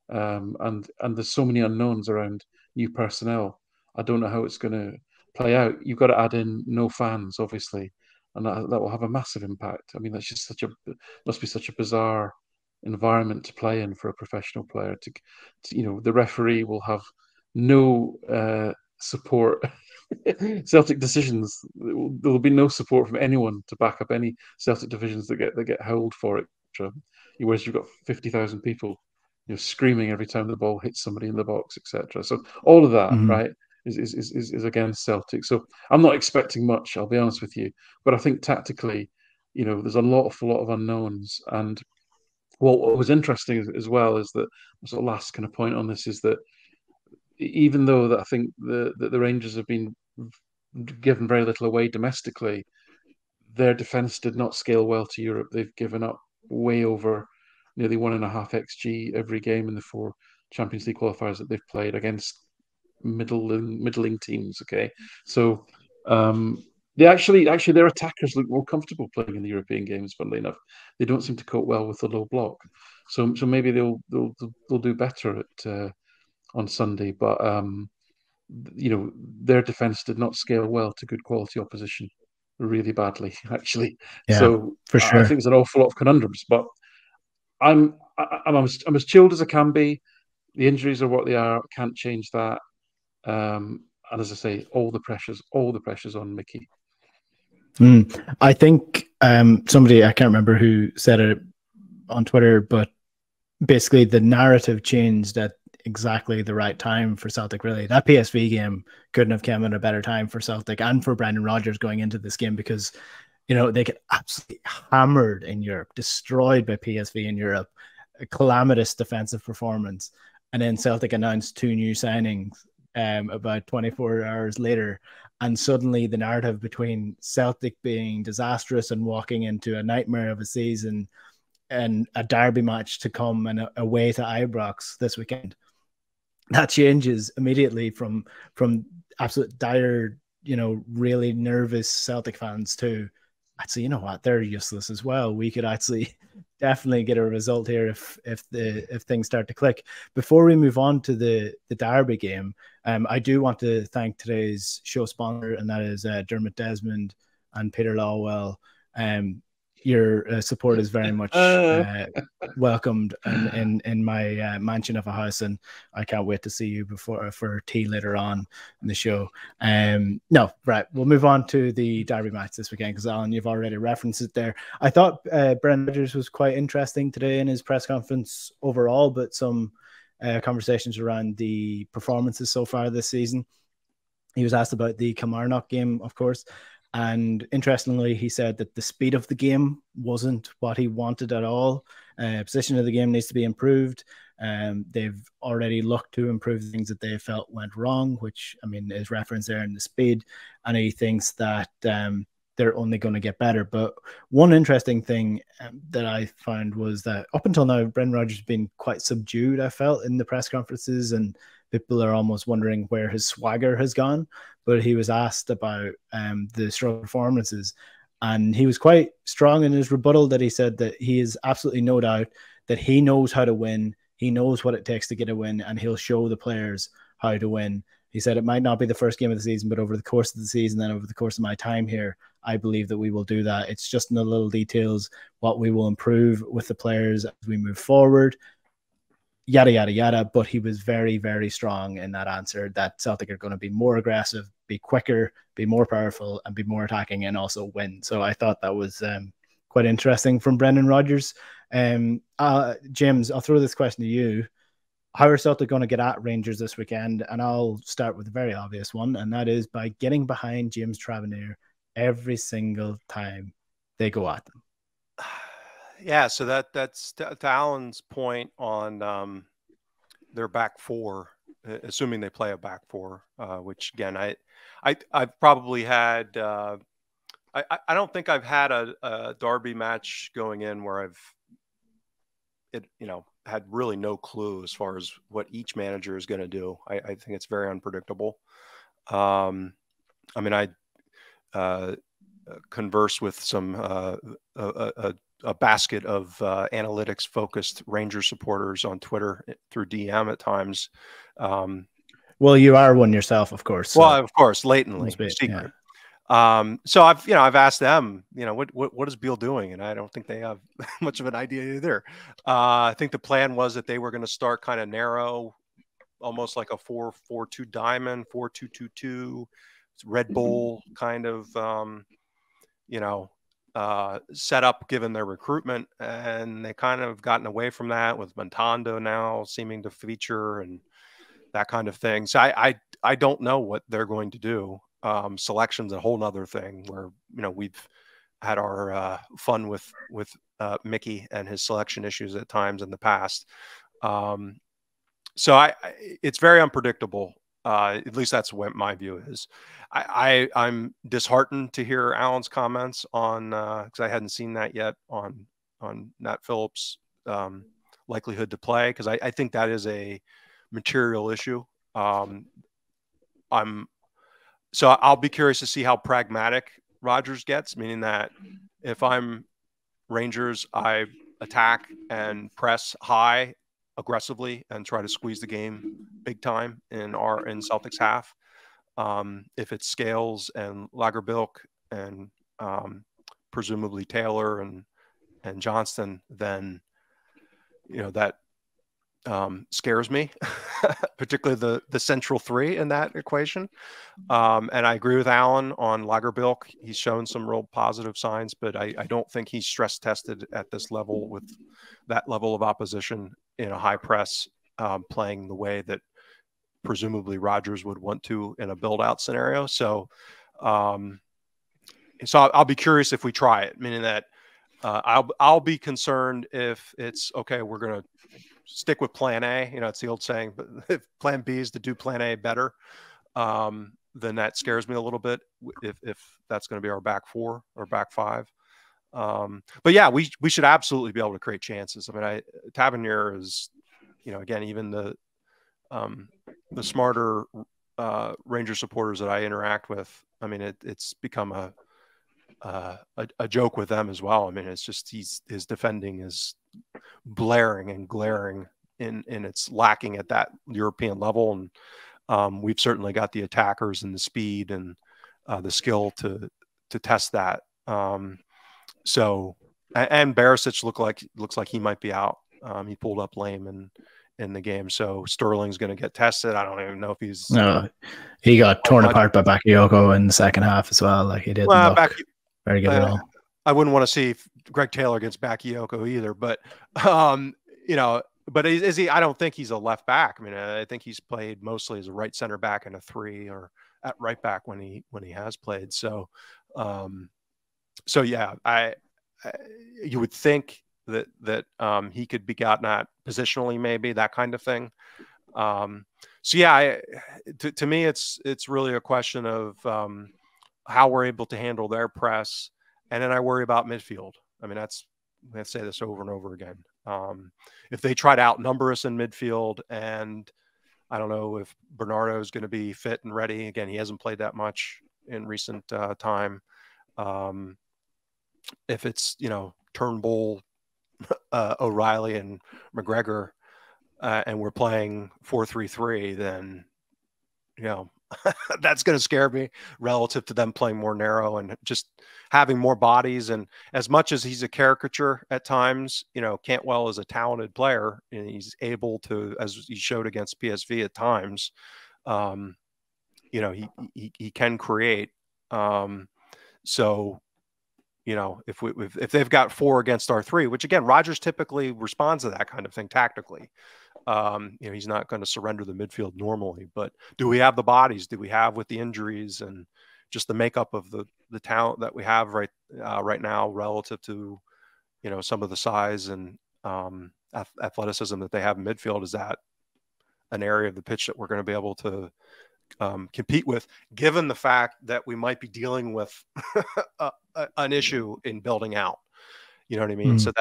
And there's so many unknowns around new personnel. I don't know how it's going to play out. You've got to add in no fans, obviously, and that will have a massive impact. I mean, that's just must be such a bizarre environment to play in for a professional player. The referee will have no support. Celtic decisions. There will be no support from anyone to back up any Celtic divisions that get held for it. Whereas you've got 50,000 people, screaming every time the ball hits somebody in the box, etc. So all of that, right, is against Celtic. So I'm not expecting much, I'll be honest with you. But I think tactically, there's an awful lot of unknowns. And what was interesting as well is that the sort of last kind of point on this is that even though that I think the Rangers have been given very little away domestically, their defence did not scale well to Europe. They've given up way over nearly 1.5 XG every game in the 4 Champions League qualifiers that they've played against middling teams. Okay, so their attackers look more comfortable playing in the European games. Funnily enough, they don't seem to cope well with the low block. So maybe they'll do better at on Sunday. But their defence did not scale well to good quality opposition, really badly actually. Yeah, so for sure. I think there's an awful lot of conundrums, but I'm as chilled as I can be. The injuries are what they are. Can't change that. And as I say, all the pressures on Mickey. I think somebody, I can't remember who said it on Twitter, but basically the narrative changed at exactly the right time for Celtic. Really, that PSV game couldn't have come at a better time for Celtic and for Brendan Rodgers going into this game, because they get absolutely hammered in Europe, destroyed by PSV in Europe, a calamitous defensive performance. And then Celtic announced 2 new signings about 24 hours later. And suddenly the narrative between Celtic being disastrous and walking into a nightmare of a season and a derby match to come and away to Ibrox this weekend, that changes immediately from absolute dire, really nervous Celtic fans to, actually, you know what, they're useless as well. We could actually definitely get a result here if things start to click. Before we move on to the derby game, I do want to thank today's show sponsor, and that is Dermot Desmond and Peter Lawwell. Your support is very much welcomed in my mansion of a house, and I can't wait to see you for tea later on in the show. No, right, we'll move on to the derby match this weekend, because Alan, you've already referenced it there. I thought Brendan Rodgers was quite interesting today in his press conference overall, but some conversations around the performances so far this season. He was asked about the Kilmarnock game, of course. And interestingly, he said that the speed of the game wasn't what he wanted at all. Position of the game needs to be improved. They've already looked to improve things that they felt went wrong, which, I mean, is referenced there in the speed. And he thinks that they're only going to get better. But one interesting thing that I found was that up until now, Brendan Rodgers has been quite subdued, I felt, in the press conferences, and people are almost wondering where his swagger has gone. But he was asked about the strong performances, and he was quite strong in his rebuttal that he said that he is absolutely no doubt that he knows how to win. He knows what it takes to get a win, and he'll show the players how to win. He said it might not be the first game of the season, but over the course of the season and over the course of my time here, I believe that we will do that. It's just in the little details what we will improve with the players as we move forward, yada, yada, yada. But he was very, very strong in that answer that Celtic are going to be more aggressive, be quicker, be more powerful, and be more attacking, and also win. So I thought that was quite interesting from Brendan Rodgers. James, I'll throw this question to you. How are Celtic going to get at Rangers this weekend? And I'll start with a very obvious one, and that is by getting behind James Tavernier every single time they go at them. Yeah, so that's to Alan's point on their back four, assuming they play a back four, which again, I've probably had. I don't think I've had a derby match going in where had really no clue as far as what each manager is going to do. I think it's very unpredictable. I mean, I converse with some a basket of analytics focused Rangers supporters on Twitter through DM at times. Well, you are one yourself, of course. So. Well, of course, latently, secret. Yeah. So I've asked them, what is Beal doing? And I don't think they have much of an idea either. I think the plan was that they were going to start kind of narrow, almost like a 4-4-2 diamond, 4-2-2-2, Red Bull kind of, set up given their recruitment, and they kind of gotten away from that with Montando now seeming to feature and that kind of thing. So I don't know what they're going to do. Selection's a whole nother thing where, we've had our fun with Mickey and his selection issues at times in the past. So it's very unpredictable. At least that's what my view is. I'm disheartened to hear Alan's comments on, because I hadn't seen that yet on Nat Phillips' likelihood to play, because I think that is a material issue. So I'll be curious to see how pragmatic Rodgers gets, meaning that if I'm Rangers, I attack and press high aggressively and try to squeeze the game big time in Celtics half. If it's Scales and Lagerbilk and presumably Taylor and Johnston, then that scares me, particularly the central three in that equation. And I agree with Alan on Lagerbilk. He's shown some real positive signs, but I don't think he's stress tested at this level with that level of opposition in a high press, playing the way that presumably Rodgers would want to in a build out scenario. So I'll be curious if we try it, meaning that I'll be concerned if it's okay, we're going to stick with plan A. It's the old saying, but if plan B is to do plan A better, then that scares me a little bit if that's going to be our back four or back five. But yeah, we should absolutely be able to create chances. I mean, Tavernier is, again, even the smarter Ranger supporters that I interact with, I mean, it's become a joke with them as well. I mean, it's just his defending is blaring and glaring in it's lacking at that European level, and we've certainly got the attackers and the speed and the skill to test that. So, and Barisic looks like he might be out. He pulled up lame in the game, so Sterling's going to get tested. I don't even know if he's. No, he got torn apart by Bakayoko in the second half as well. Like he didn't look very good at all. I wouldn't want to see Greg Taylor against Bakayoko either, but but is he? I don't think he's a left back. I mean, I think he's played mostly as a right center back and a 3 or at right back when he has played. So, yeah, you would think that he could be gotten at positionally, maybe that kind of thing. So yeah, to me, it's really a question of how we're able to handle their press, and then I worry about midfield. I mean, I say this over and over again. If they try to outnumber us in midfield, and I don't know if Bernardo is going to be fit and ready. Again, he hasn't played that much in recent time. If it's, Turnbull, O'Reilly, and McGregor, and we're playing 4-3-3, then, that's going to scare me relative to them playing more narrow and just having more bodies. And as much as he's a caricature at times, Cantwell is a talented player, and he's able to, as he showed against PSV at times, he can create. So, if they've got 4 against our 3, which again, Rodgers typically responds to that kind of thing tactically. He's not going to surrender the midfield normally, but do we have the bodies? Do we have, with the injuries and just the makeup of the talent that we have right now relative to, some of the size and athleticism that they have in midfield? Is that an area of the pitch that we're going to be able to compete with, given the fact that we might be dealing with an issue in building out? You know what I mean? So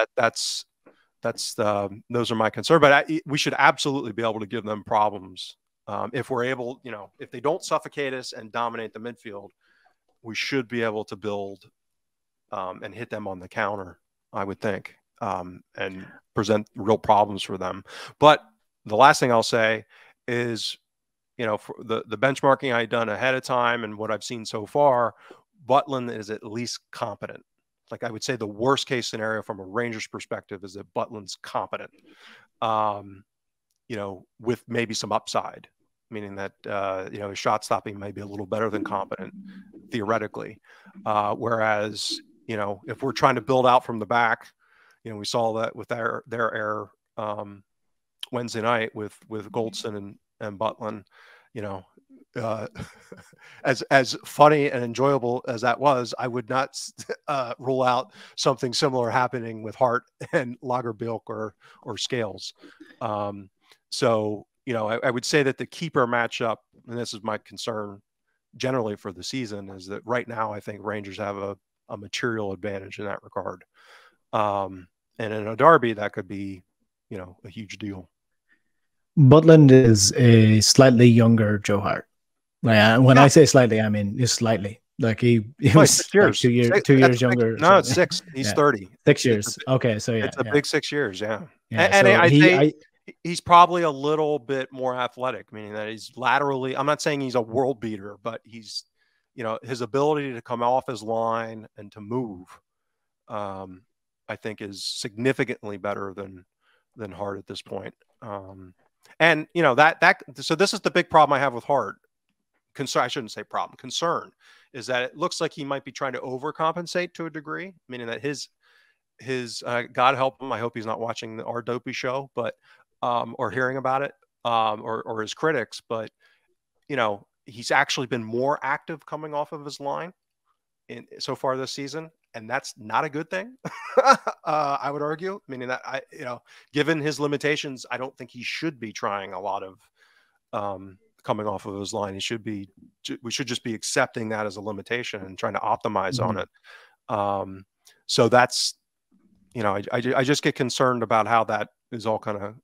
those are my concern, but we should absolutely be able to give them problems. If we're able, if they don't suffocate us and dominate the midfield, we should be able to build and hit them on the counter, I would think, and present real problems for them. But the last thing I'll say is, for the benchmarking I've done ahead of time and what I've seen so far, Butland is at least competent. Like, I would say the worst case scenario from a Rangers perspective is that Butland's competent, with maybe some upside, meaning that, his shot stopping may be a little better than competent theoretically. Whereas, if we're trying to build out from the back, we saw that with their error Wednesday night with Goldson and Butland, as funny and enjoyable as that was, I would not rule out something similar happening with Hart and Lagerbielke or Scales. So, I would say that the keeper matchup, and this is my concern generally for the season, is that right now I think Rangers have a material advantage in that regard. And in a derby, that could be, a huge deal. Butland is a slightly younger Joe Hart. When I say slightly, I mean just slightly. Like he was 6 years, like 2 years younger. No, it's 6. He's 30. 6 years. Okay, so it's a big 6 years. Yeah, and so I'd say he's probably a little bit more athletic, meaning that he's laterally. I'm not saying he's a world beater, but he's, his ability to come off his line and to move, I think is significantly better than Hart at this point. And so this is the big problem I have with Hart. Concern, I shouldn't say problem. Concern is that it looks like he might be trying to overcompensate to a degree, meaning that his God help him, I hope he's not watching our Dopey show, but or hearing about it, or his critics, but he's actually been more active coming off of his line so far this season, and that's not a good thing. I would argue, meaning that given his limitations, I don't think he should be trying a lot of coming off of his line. We should just be accepting that as a limitation and trying to optimize on it. So that's, I just get concerned about how that is all kind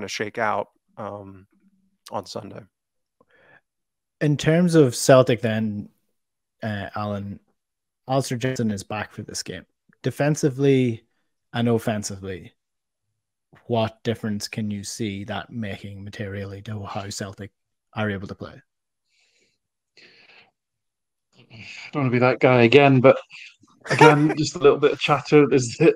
of shake out on Sunday. In terms of Celtic then, Alan, Alistair Johnston is back for this game. Defensively and offensively, what difference can you see that making materially to how Celtic are able to play? I don't want to be that guy again, but again, just a little bit of chatter is that,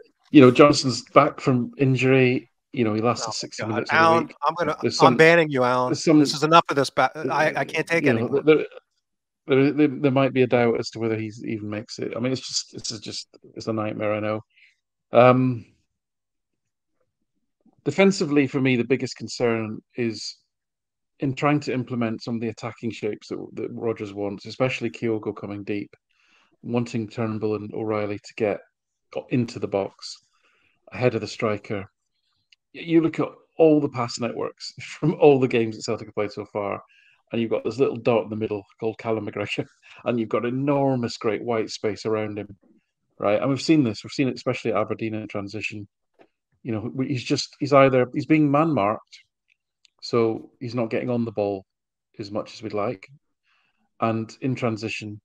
Johnston's back from injury. He lasted 60 minutes. Alan, I'm banning you, Alan. This is enough of this. I can't take it anymore. There might be a doubt as to whether he even makes it. I mean, it's a nightmare, I know. Defensively, for me, the biggest concern is in trying to implement some of the attacking shapes that Rodgers wants, especially Kyogo coming deep, wanting Turnbull and O'Reilly to get into the box. ahead of the striker. You look at all the pass networks from all the games that Celtic have played so far, and you've got this little dot in the middle called Callum McGregor, and you've got enormous, great white space around him, right? And we've seen this. We've seen it especially at Aberdeen in transition. You know, he's being man marked, so he's not getting on the ball as much as we'd like. And in transition,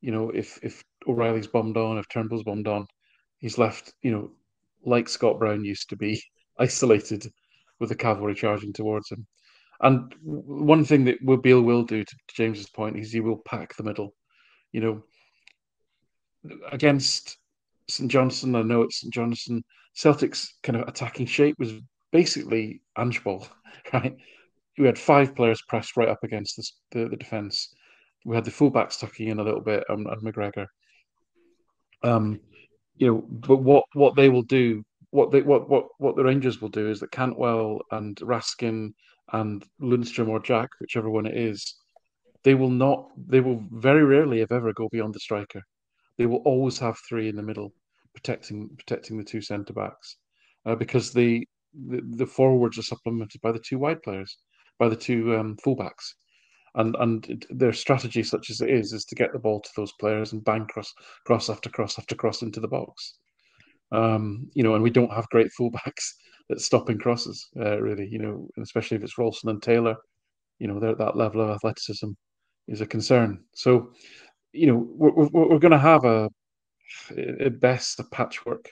you know, if O'Reilly's bombed on, if Turnbull's bombed on, he's left, you know, like Scott Brown used to be, isolated with the cavalry charging towards him. And one thing that Beale will do, to James's point, is he will pack the middle. You know, against St Johnstone, I know it's St Johnstone, Celtic's kind of attacking shape was basically Ange ball, right? We had 5 players pressed right up against the defence. We had the fullbacks tucking in a little bit, and McGregor. You know, but what they will do, what the Rangers will do is that Cantwell and Raskin and Lundstrom or Jack, whichever one it is, they will very rarely, if ever, go beyond the striker. They will always have 3 in the middle, protecting the 2 centre backs, because the forwards are supplemented by the 2 wide players, by the 2 fullbacks. And their strategy, such as it is to get the ball to those players and bang cross after cross after cross into the box. You know, and we don't have great fullbacks that's stopping crosses, really. You know, especially if it's Rolson and Taylor. You know, that level of athleticism is a concern. So, you know, we're going to have at best a patchwork.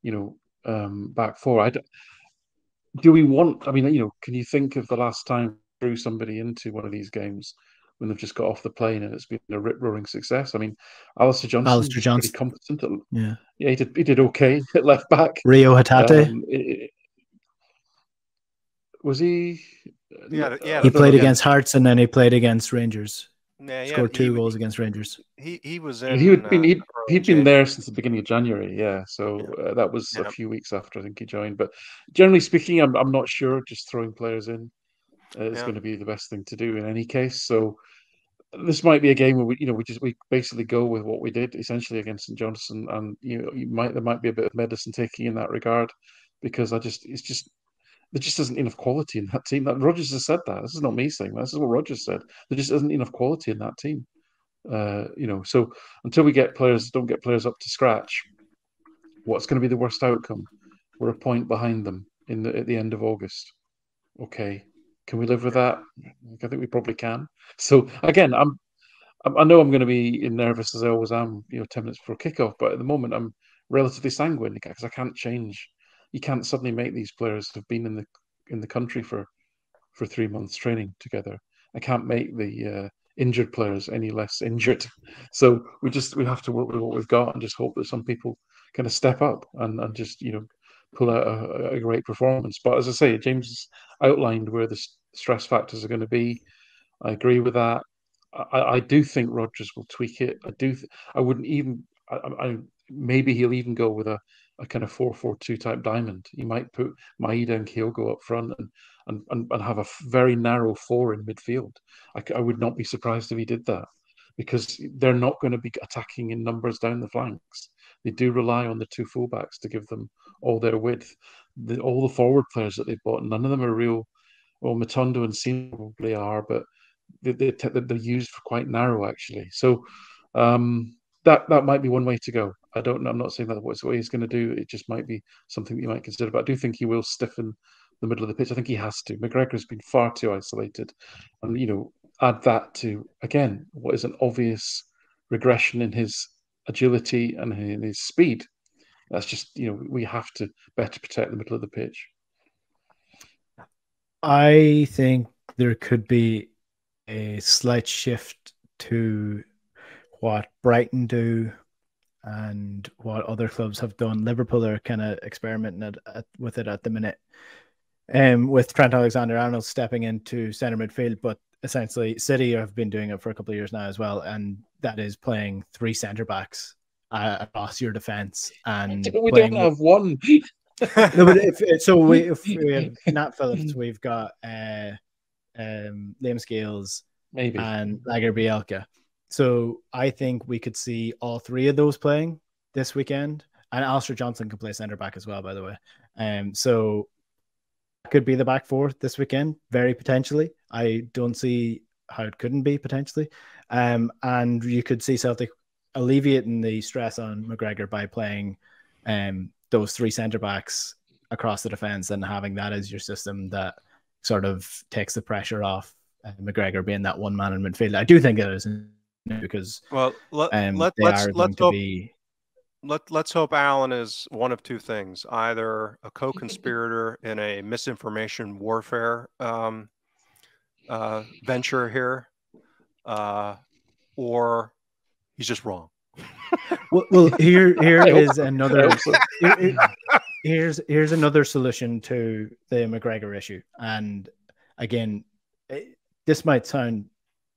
You know, back four. Do we want? I mean, you know, can you think of the last time threw somebody into one of these games when they've just got off the plane and it's been a rip roaring success? I mean, Alistair Johnson was pretty competent. Yeah, he did okay at left back. Rio Hatate. Was he? Yeah, he played against Hearts and then he played against Rangers. Yeah, scored 2 goals against Rangers. He was in. He'd been there since the beginning of January. Yeah, so that was a few weeks after I think he joined. But generally speaking, I'm not sure. Just throwing players in is going to be the best thing to do in any case. So this might be a game where we basically go with what we did essentially against St Johnstone, and there might be a bit of medicine taking in that regard, because there just isn't enough quality in that team. Rodgers has said that. This is not me saying that. This is what Rodgers said. There just isn't enough quality in that team. So until we don't get players up to scratch, what's going to be the worst outcome? We're a point behind them at the end of August. Okay, can we live with that? I think we probably can. So again, I know I'm going to be nervous as I always am, 10 minutes before kickoff, but at the moment I'm relatively sanguine because I can't change. You can't suddenly make these players who've been in the country for 3 months training together. I can't make the injured players any less injured. So we have to work with what we've got and just hope that some people kind of step up and just pull out a great performance. But as I say, James outlined where the stress factors are going to be. I agree with that. I do think Rodgers will tweak it. I wouldn't even. Maybe he'll even go with a kind of 4-4-2 type diamond. He might put Maeda and Kyogo up front and have a very narrow 4 in midfield. I would not be surprised if he did that, because they're not going to be attacking in numbers down the flanks. They do rely on the 2 fullbacks to give them all their width. All the forward players that they've bought, none of them are real. Well, Matondo and Sina probably are, but they're used for quite narrow actually. So that might be one way to go. I don't know. I'm not saying that's what he's going to do. It just might be something that you might consider. But I do think he will stiffen the middle of the pitch. I think he has to. McGregor's been far too isolated, and add that to again what is an obvious regression in his agility and in his speed. That's just we have to better protect the middle of the pitch. I think there could be a slight shift to what Brighton do and what other clubs have done. Liverpool are kind of experimenting with it at the minute, with Trent Alexander-Arnold stepping into centre midfield, but essentially City have been doing it for a couple of years now as well, and that is playing 3 centre backs across your defence. And we don't have one. No, but if we have Nat Phillips, we've got Liam Scales, maybe, and Lager Bielka. So I think we could see all 3 of those playing this weekend, And Alistair Johnson can play centre back as well, by the way. So could be the back four this weekend, very potentially. I don't see how it couldn't be potentially. And you could see Celtic alleviating the stress on McGregor by playing those three centre backs across the defence and having that as your system that sort of takes the pressure off McGregor being that one man in midfield. I do think it is, because let's hope Alan is one of two things: either a co-conspirator in a misinformation warfare venture here, or he's just wrong. Well, here is another. Here's another solution to the McGregor issue. And again, this might sound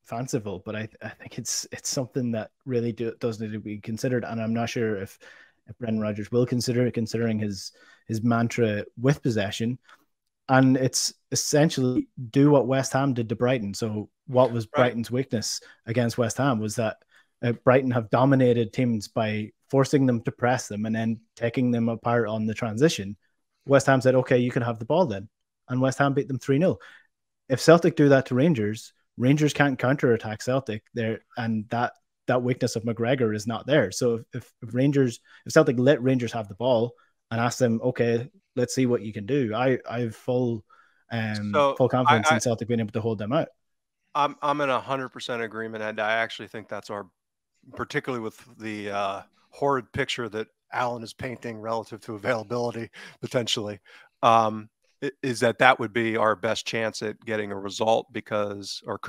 fanciful, but I think it's something that really does need to be considered. And I'm not sure if Brendan Rodgers will consider it, considering his mantra with possession. And it's essentially do what West Ham did to Brighton. So what was Brighton's weakness against West Ham was that Brighton have dominated teams by forcing them to press them and then taking them apart on the transition. West Ham said, okay, you can have the ball then. And West Ham beat them 3-0. If Celtic do that to Rangers, Rangers can't counterattack Celtic there, and that weakness of McGregor is not there. So if Celtic let Rangers have the ball and ask them, okay, let's see what you can do, I have full confidence in Celtic being able to hold them out. I'm in 100% agreement, and I actually think that's particularly with the horrid picture that Alan is painting relative to availability potentially, is that would be our best chance at getting a result, because I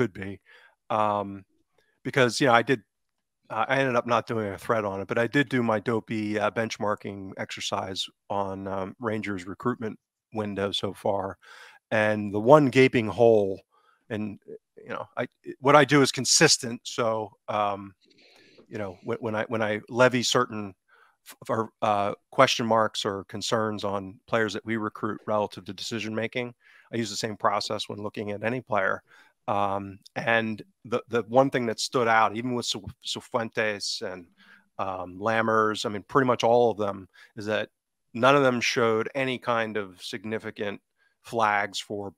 ended up not doing a thread on it, but I did do my dopey benchmarking exercise on Rangers recruitment window so far, and the one gaping hole, and what I do is consistent. So when I levy certain question marks or concerns on players that we recruit relative to decision making, I use the same process when looking at any player. And the one thing that stood out, even with Cifuentes and Lammers, I mean, pretty much all of them, is that none of them showed any kind of significant flags for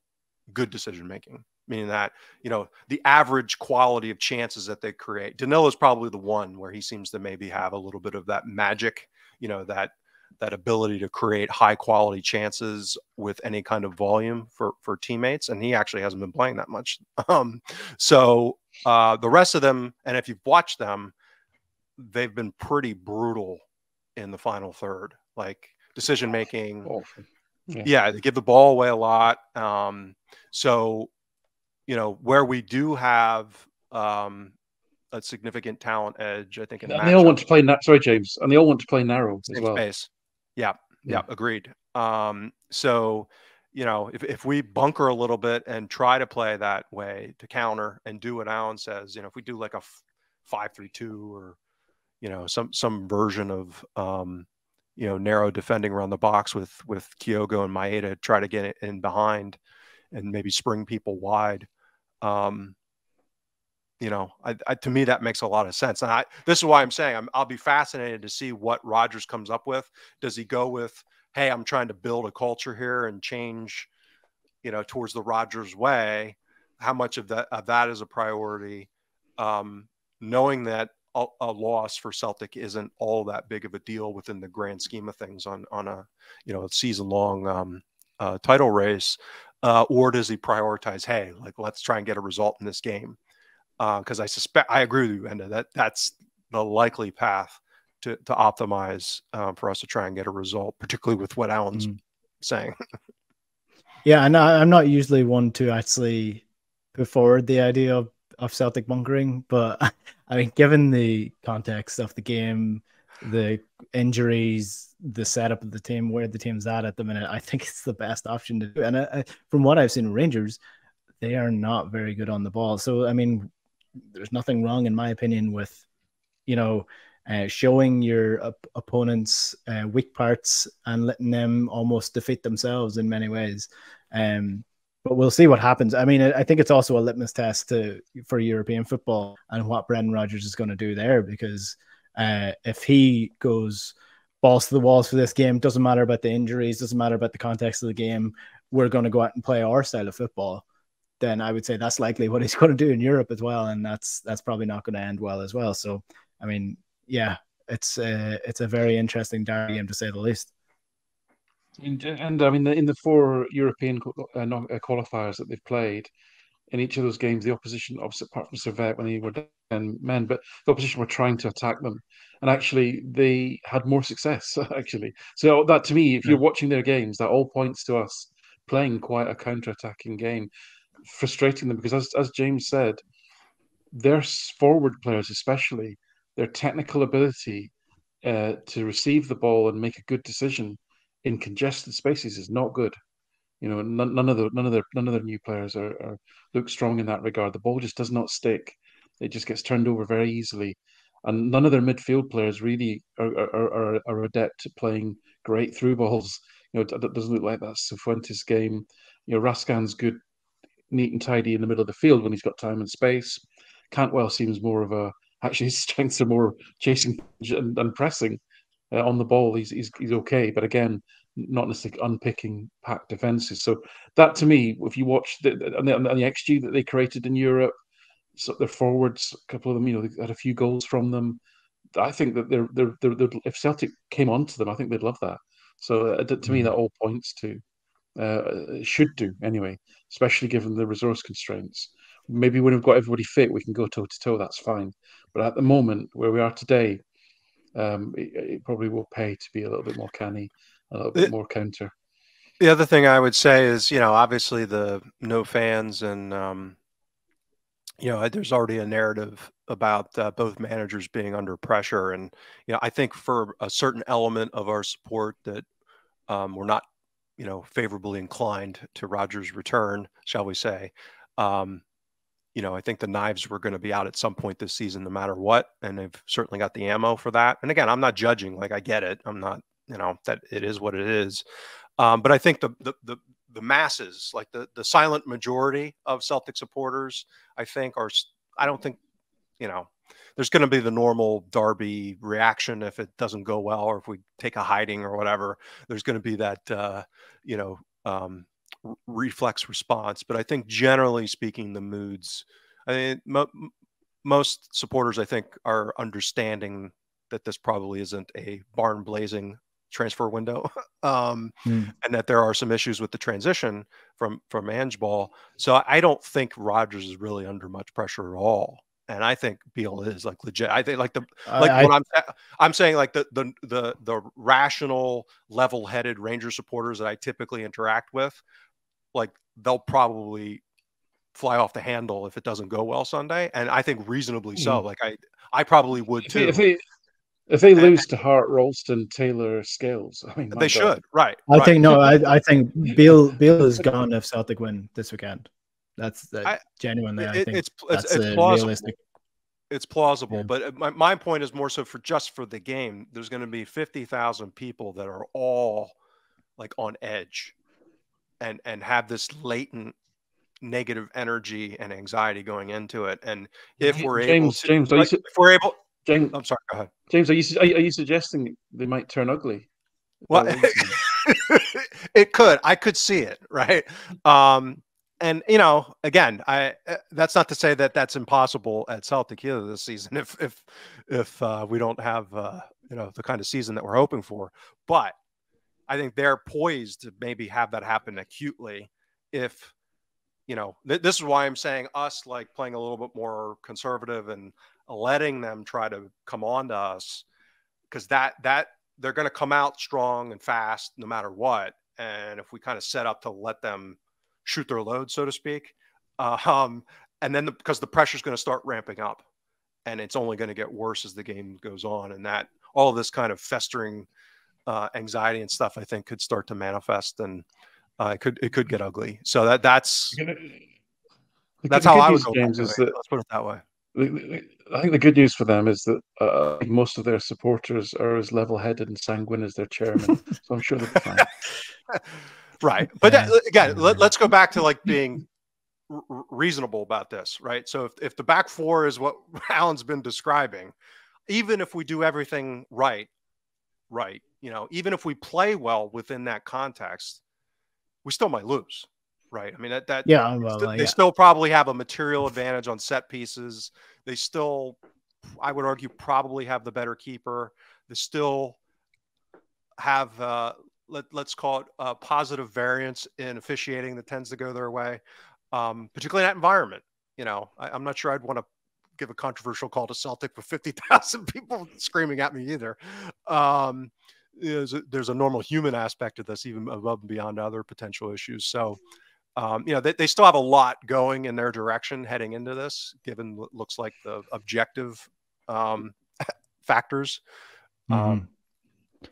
good decision making. Meaning that, the average quality of chances that they create. Danilo is probably the one where he seems to maybe have a little bit of that magic, that ability to create high quality chances with any kind of volume for teammates. And he actually hasn't been playing that much. So the rest of them, and if you've watched them, they've been pretty brutal in the final third, like decision making. Yeah, they give the ball away a lot. So, where we do have a significant talent edge, I think. And they all want to play. Sorry, James. And they all want to play narrow as well. Space. Yeah, agreed. So, if we bunker a little bit and try to play that way to counter and do what Alan says, if we do like a 5-3-2 or some version of narrow defending around the box with Kyogo and Maeda, try to get it in behind and maybe spring people wide. To me, that makes a lot of sense. And this is why I'm saying I'll be fascinated to see what Rodgers comes up with. Does he go with, hey, I'm trying to build a culture here and change, towards the Rodgers way? How much of that is a priority? Knowing that a loss for Celtic isn't all that big of a deal within the grand scheme of things on a season-long title race. Or does he prioritize, hey, let's try and get a result in this game? Because I agree with you, Enda, that's the likely path to optimize for us to try and get a result, particularly with what Alan's saying. Yeah, and I'm not usually one to actually put forward the idea of Celtic bunkering, but I mean, given the context of the game, the injuries, the setup of the team, where the team's at the minute, I think it's the best option to do. And from what I've seen in Rangers, they are not very good on the ball. So, I mean, there's nothing wrong, in my opinion, with, showing your opponents weak parts and letting them almost defeat themselves in many ways. But we'll see what happens. I mean, I think it's also a litmus test for European football and what Brendan Rodgers is going to do there, because if he goes balls to the walls for this game. Doesn't matter about the injuries, doesn't matter about the context of the game. We're going to go out and play our style of football. Then I would say that's likely what he's going to do in Europe as well, and that's probably not going to end well as well. So, I mean, yeah, it's a very interesting derby game to say the least. And I mean, in the 4 European qualifiers that they've played, in each of those games, the opposition, obviously apart from Servette when they were down men, but the opposition were trying to attack them, and actually they had more success. Actually, so that to me, if you're watching their games, that all points to us playing quite a counter-attacking game, frustrating them because, as James said, their forward players, especially their technical ability to receive the ball and make a good decision in congested spaces is not good. You know, none of their new players look strong in that regard. The ball just does not stick; it just gets turned over very easily, and none of their midfield players really are adept at playing great through balls. You know, it doesn't look like that's Cifuentes' game. You know, Rascan's good, neat and tidy in the middle of the field when he's got time and space. Cantwell seems more of a actually his strengths are more chasing and pressing on the ball. He's okay, but again, not necessarily unpicking packed defenses. So that to me, if you watch the XG that they created in Europe, so their forwards, a couple of them, you know, they had a few goals from them. I think that they're if Celtic came onto them, I think they'd love that. So to me, that all points to should do anyway, especially given the resource constraints. Maybe when we've got everybody fit, we can go toe to toe. That's fine. But at the moment, where we are today, it probably will pay to be a little bit more canny, a little bit more counter. The other thing I would say is, you know, obviously the no fans and, you know, there's already a narrative about both managers being under pressure. And, you know, I think for a certain element of our support that we're not, you know, favorably inclined to Rodgers' return, shall we say. You know, I think the knives were going to be out at some point this season, no matter what. And they've certainly got the ammo for that. And again, I'm not judging, like I get it. I'm not, you know, that it is what it is. But I think the masses, like the silent majority of Celtic supporters, I think I don't think, you know, there's going to be the normal derby reaction if it doesn't go well, or if we take a hiding or whatever. There's going to be that, you know, reflex response. But I think generally speaking, the moods, I mean, most supporters, I think, are understanding that this probably isn't a barn blazing transfer window, and that there are some issues with the transition from Ange Ball. So I don't think Rodgers is really under much pressure at all. And I think Beal is like legit. I think like what I'm saying, like the rational, level-headed Ranger supporters that I typically interact with, like they'll probably fly off the handle if it doesn't go well Sunday, and I think reasonably so. Like I probably would too. If they lose to Hart, Ralston, Taylor, Scales, I mean, they should. Right. I think Beal is gone if Celtic win this weekend. That's genuinely. I think it's plausible. Realistic. It's plausible, Yeah. but my point is more so for the game. There's going to be 50,000 people that are all like on edge, and have this latent negative energy and anxiety going into it. And if we're able to, James, if we're able, James, I'm sorry, go ahead. James, are you suggesting they might turn ugly? Well, it could. I could see it, right? And you know, again, that's not to say that that's impossible at Celtic either this season. If we don't have you know, the kind of season that we're hoping for, but I think they're poised to maybe have that happen acutely. If you know, this is why I'm saying us like playing a little bit more conservative and letting them try to come on to us, because that they're going to come out strong and fast no matter what. And if we kind of set up to let them shoot their load, so to speak, and then because the pressure is going to start ramping up, and it's only going to get worse as the game goes on, and that all of this kind of festering anxiety and stuff, I think, could start to manifest, and it could get ugly. So that's how I would go. Let's put it that way. I think the good news for them is that most of their supporters are as level-headed and sanguine as their chairman, so I'm sure they'll be fine. Right, but again, let's go back to like being reasonable about this, right? So if the back four is what Alan's been describing, even if we do everything right, right, you know, even if we play well within that context, we still might lose, right? I mean, Yeah, well, they yeah. still probably have a material advantage on set pieces. They still, I would argue, probably have the better keeper. They still have, let's call it a positive variance in officiating that tends to go their way, particularly in that environment. You know, I'm not sure I'd want to give a controversial call to Celtic with 50,000 people screaming at me either. There's a normal human aspect to this, even above and beyond other potential issues. So, you know, they still have a lot going in their direction heading into this, given what looks like the objective factors.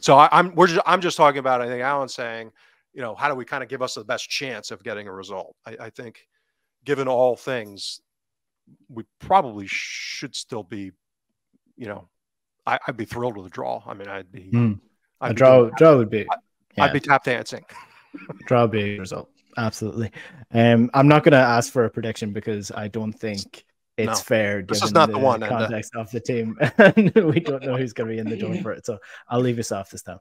So I'm just talking about, I think Alan's saying, you know, how do we kind of give us the best chance of getting a result? I think given all things, we probably should still be, you know, I'd be thrilled with a draw. I mean, a draw would be, I'd be tap dancing. Draw would be a result. Absolutely. I'm not going to ask for a prediction because I don't think it's fair this given is not the one context of the team. And we don't know who's going to be in the door for it. So I'll leave us off this time.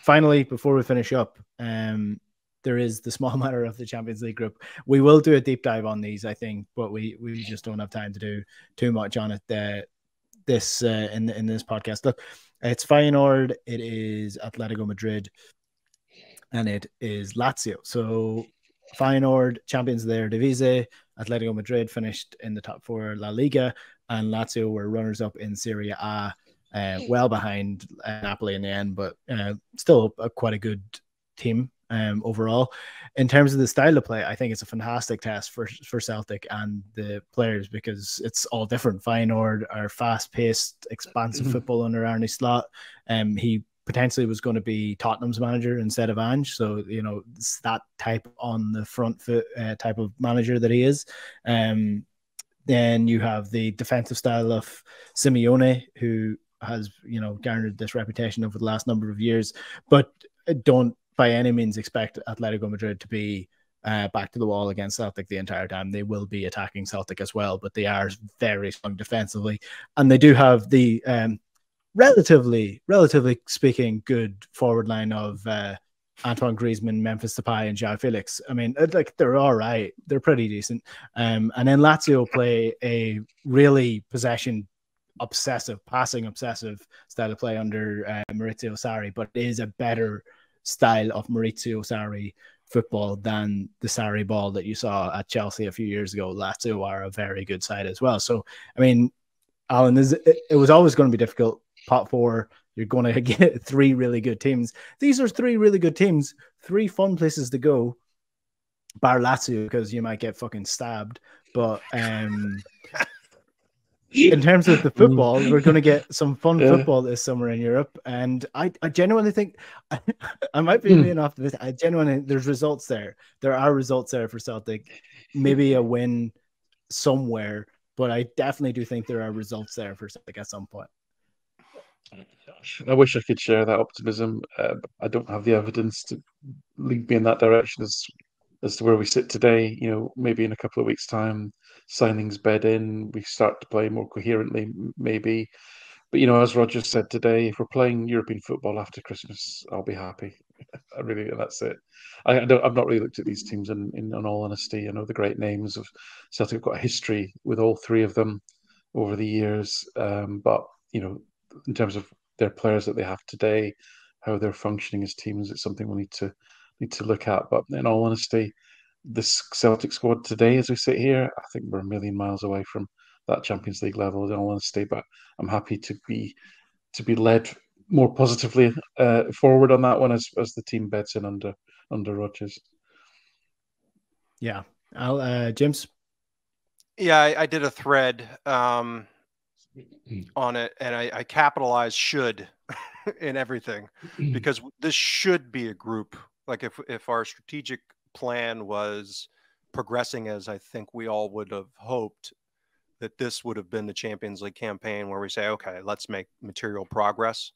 Finally, before we finish up, there is the small matter of the Champions League group. We will do a deep dive on these, I think, but we just don't have time to do too much on it in this podcast. Look, it's Feyenoord, it is Atletico Madrid, and it is Lazio. So Feyenoord, champions of the Eredivisie, Atletico Madrid finished in the top 4 La Liga, and Lazio were runners-up in Serie A, well behind Napoli in the end, but still quite a good team overall. In terms of the style of play, I think it's a fantastic test for Celtic and the players because it's all different. Feyenoord are fast-paced, expansive football under Arne Slot. He potentially was going to be Tottenham's manager instead of Ange. So, you know, it's that type on the front foot type of manager that he is. Then you have the defensive style of Simeone, who has, you know, garnered this reputation over the last number of years, but don't by any means expect Atletico Madrid to be back to the wall against Celtic the entire time. They will be attacking Celtic as well, but they are very strong defensively. And they do have the relatively speaking, good forward line of Antoine Griezmann, Memphis Depay, and João Felix. I mean, like they're all right. They're pretty decent. And then Lazio play a really possession obsessive, passing obsessive style of play under Maurizio Sarri, but it is a better style of Maurizio Sarri football than the Sarri ball that you saw at Chelsea a few years ago. Lazio are a very good side as well. So, I mean, Alan, it was always going to be difficult. Pot 4, you're going to get 3 really good teams. These are 3 really good teams, 3 fun places to go, bar Lazio, because you might get fucking stabbed. But in terms of the football, we're going to get some fun football this summer in Europe. And I genuinely think, I might be being off this. I genuinely, there's results there. There are results there for Celtic. Maybe a win somewhere, but I definitely do think there are results there for Celtic at some point. I wish I could share that optimism. I don't have the evidence to lead me in that direction as to where we sit today. You know, maybe in a couple of weeks' time, signings bed in, we start to play more coherently, maybe. But you know, as Roger said today, if we're playing European football after Christmas, I'll be happy. I really, that's it. I've not really looked at these teams in all honesty. I know the great names of Celtic have got a history with all 3 of them over the years, but you know, in terms of their players that they have today, how they're functioning as teams, it's something we need to look at. But in all honesty, this Celtic squad today, as we sit here, I think we're a million miles away from that Champions League level. In all honesty, but I'm happy to be led more positively forward on that one as the team beds in under Rodgers. Yeah, James. Yeah, I did a thread on it, and I capitalized "should" in everything because this should be a group. Like if our strategic plan was progressing as I think we all would have hoped, that this would have been the Champions League campaign where we say, okay, let's make material progress.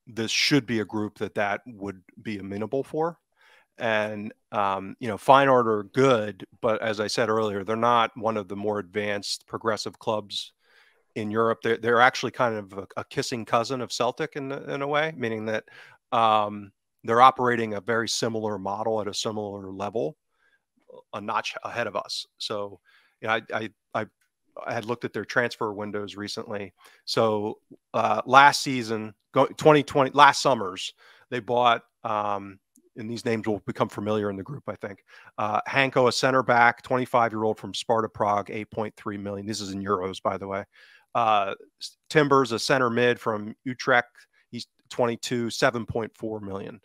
This should be a group that would be amenable for. And, you know, Feyenoord are good, but as I said earlier, they're not one of the more advanced progressive clubs in Europe. They're actually kind of a kissing cousin of Celtic in a way, meaning that they're operating a very similar model at a similar level, a notch ahead of us. So, you know, I had looked at their transfer windows recently. So last season, 2020, last summers, they bought, and these names will become familiar in the group, I think. Hanko, a center back, 25-year-old from Sparta Prague, 8.3 million. This is in euros, by the way. Timbers, a center mid from Utrecht. He's 22, 7.4 million.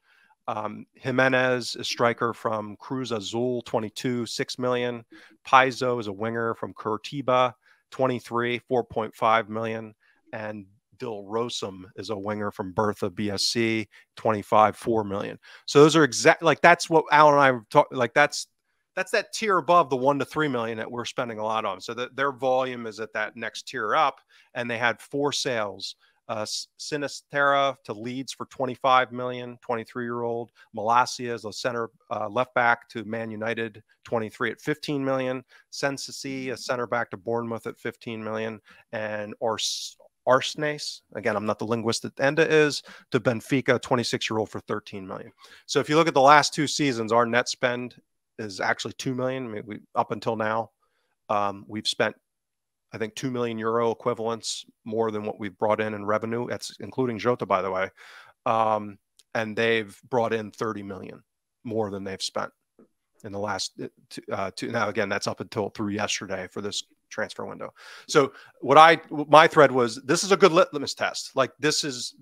Jimenez, a striker from Cruz Azul, 22, 6 million. Paizo is a winger from Curitiba, 23, 4.5 million. And Dilrosum is a winger from Bertha BSC, 25, 4 million. So those are exactly like, that's what Alan and I were talking, like that's that tier above the 1 to 3 million that we're spending a lot on. So that their volume is at that next tier up, and they had 4 sales. Sinisterra to Leeds for 25 million, 23-year-old. Malacia is a center left back to Man United, 23 at 15 million. Sensasi, a center back to Bournemouth at 15 million. And Arsnes, again, I'm not the linguist that Enda is, to Benfica, 26-year-old for 13 million. So if you look at the last 2 seasons, our net spend is actually 2 million. I mean, up until now, we've spent, I think, 2 million euro equivalents more than what we've brought in revenue. That's including Jota, by the way. And they've brought in 30 million more than they've spent in the last two. Now, again, that's up until through yesterday for this transfer window. So my thread was, this is a good litmus test. Like this is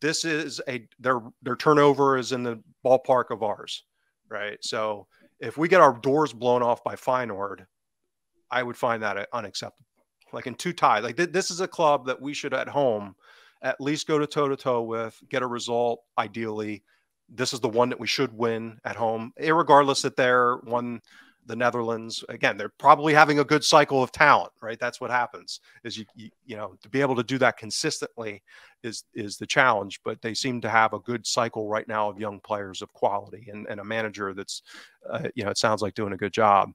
their turnover is in the ballpark of ours, right? So if we get our doors blown off by Feyenoord, I would find that unacceptable. Like in 2 ties, like this is a club that we should at home at least go to toe-to-toe with, get a result. Ideally, this is the one that we should win at home, irregardless that they're won the Netherlands. Again, they're probably having a good cycle of talent, right? That's what happens is you know, to be able to do that consistently is the challenge, but they seem to have a good cycle right now of young players of quality and a manager that's, you know, it sounds like doing a good job.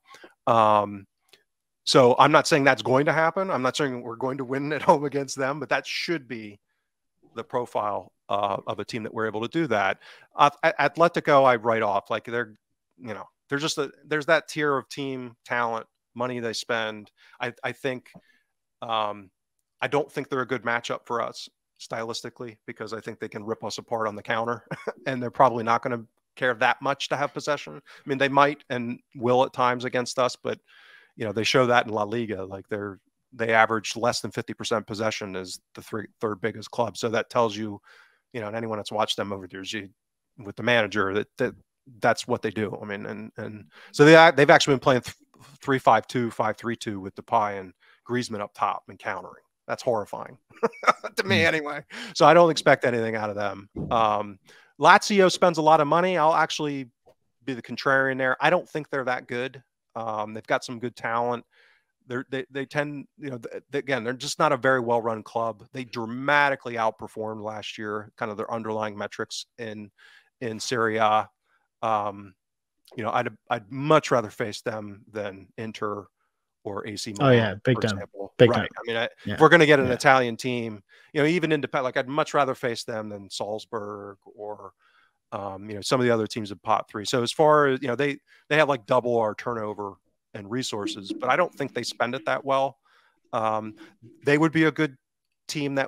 So I'm not saying that's going to happen. I'm not saying we're going to win at home against them, but that should be the profile of a team that we're able to do that. Atletico, I write off. Like they're, you know, they're just there's that tier of team talent, money they spend. I think I don't think they're a good matchup for us stylistically, because I think they can rip us apart on the counter, and they're probably not going to care that much to have possession. I mean, they might and will at times against us, but you know, they show that in La Liga. Like they average less than 50% possession as the third biggest club. So that tells you, you know, and anyone that's watched them over the years, with the manager, that's what they do. I mean, and so they've actually been playing 3-5-2, 5-3-2 with Depay and Griezmann up top and countering. That's horrifying to me anyway. So I don't expect anything out of them. Lazio spends a lot of money. I'll actually be the contrarian there. I don't think they're that good. They've got some good talent. They tend, you know, again, they're just not a very well-run club. They dramatically outperformed last year, kind of their underlying metrics in Serie A. You know, I'd much rather face them than Inter or AC Milan. Oh yeah, big time. Big time. I mean, if we're going to get an Italian team, you know, even independent, like I'd much rather face them than Salzburg or you know, some of the other teams in pot 3. So as far as, you know, they have like double our turnover and resources, but I don't think they spend it that well. They would be a good team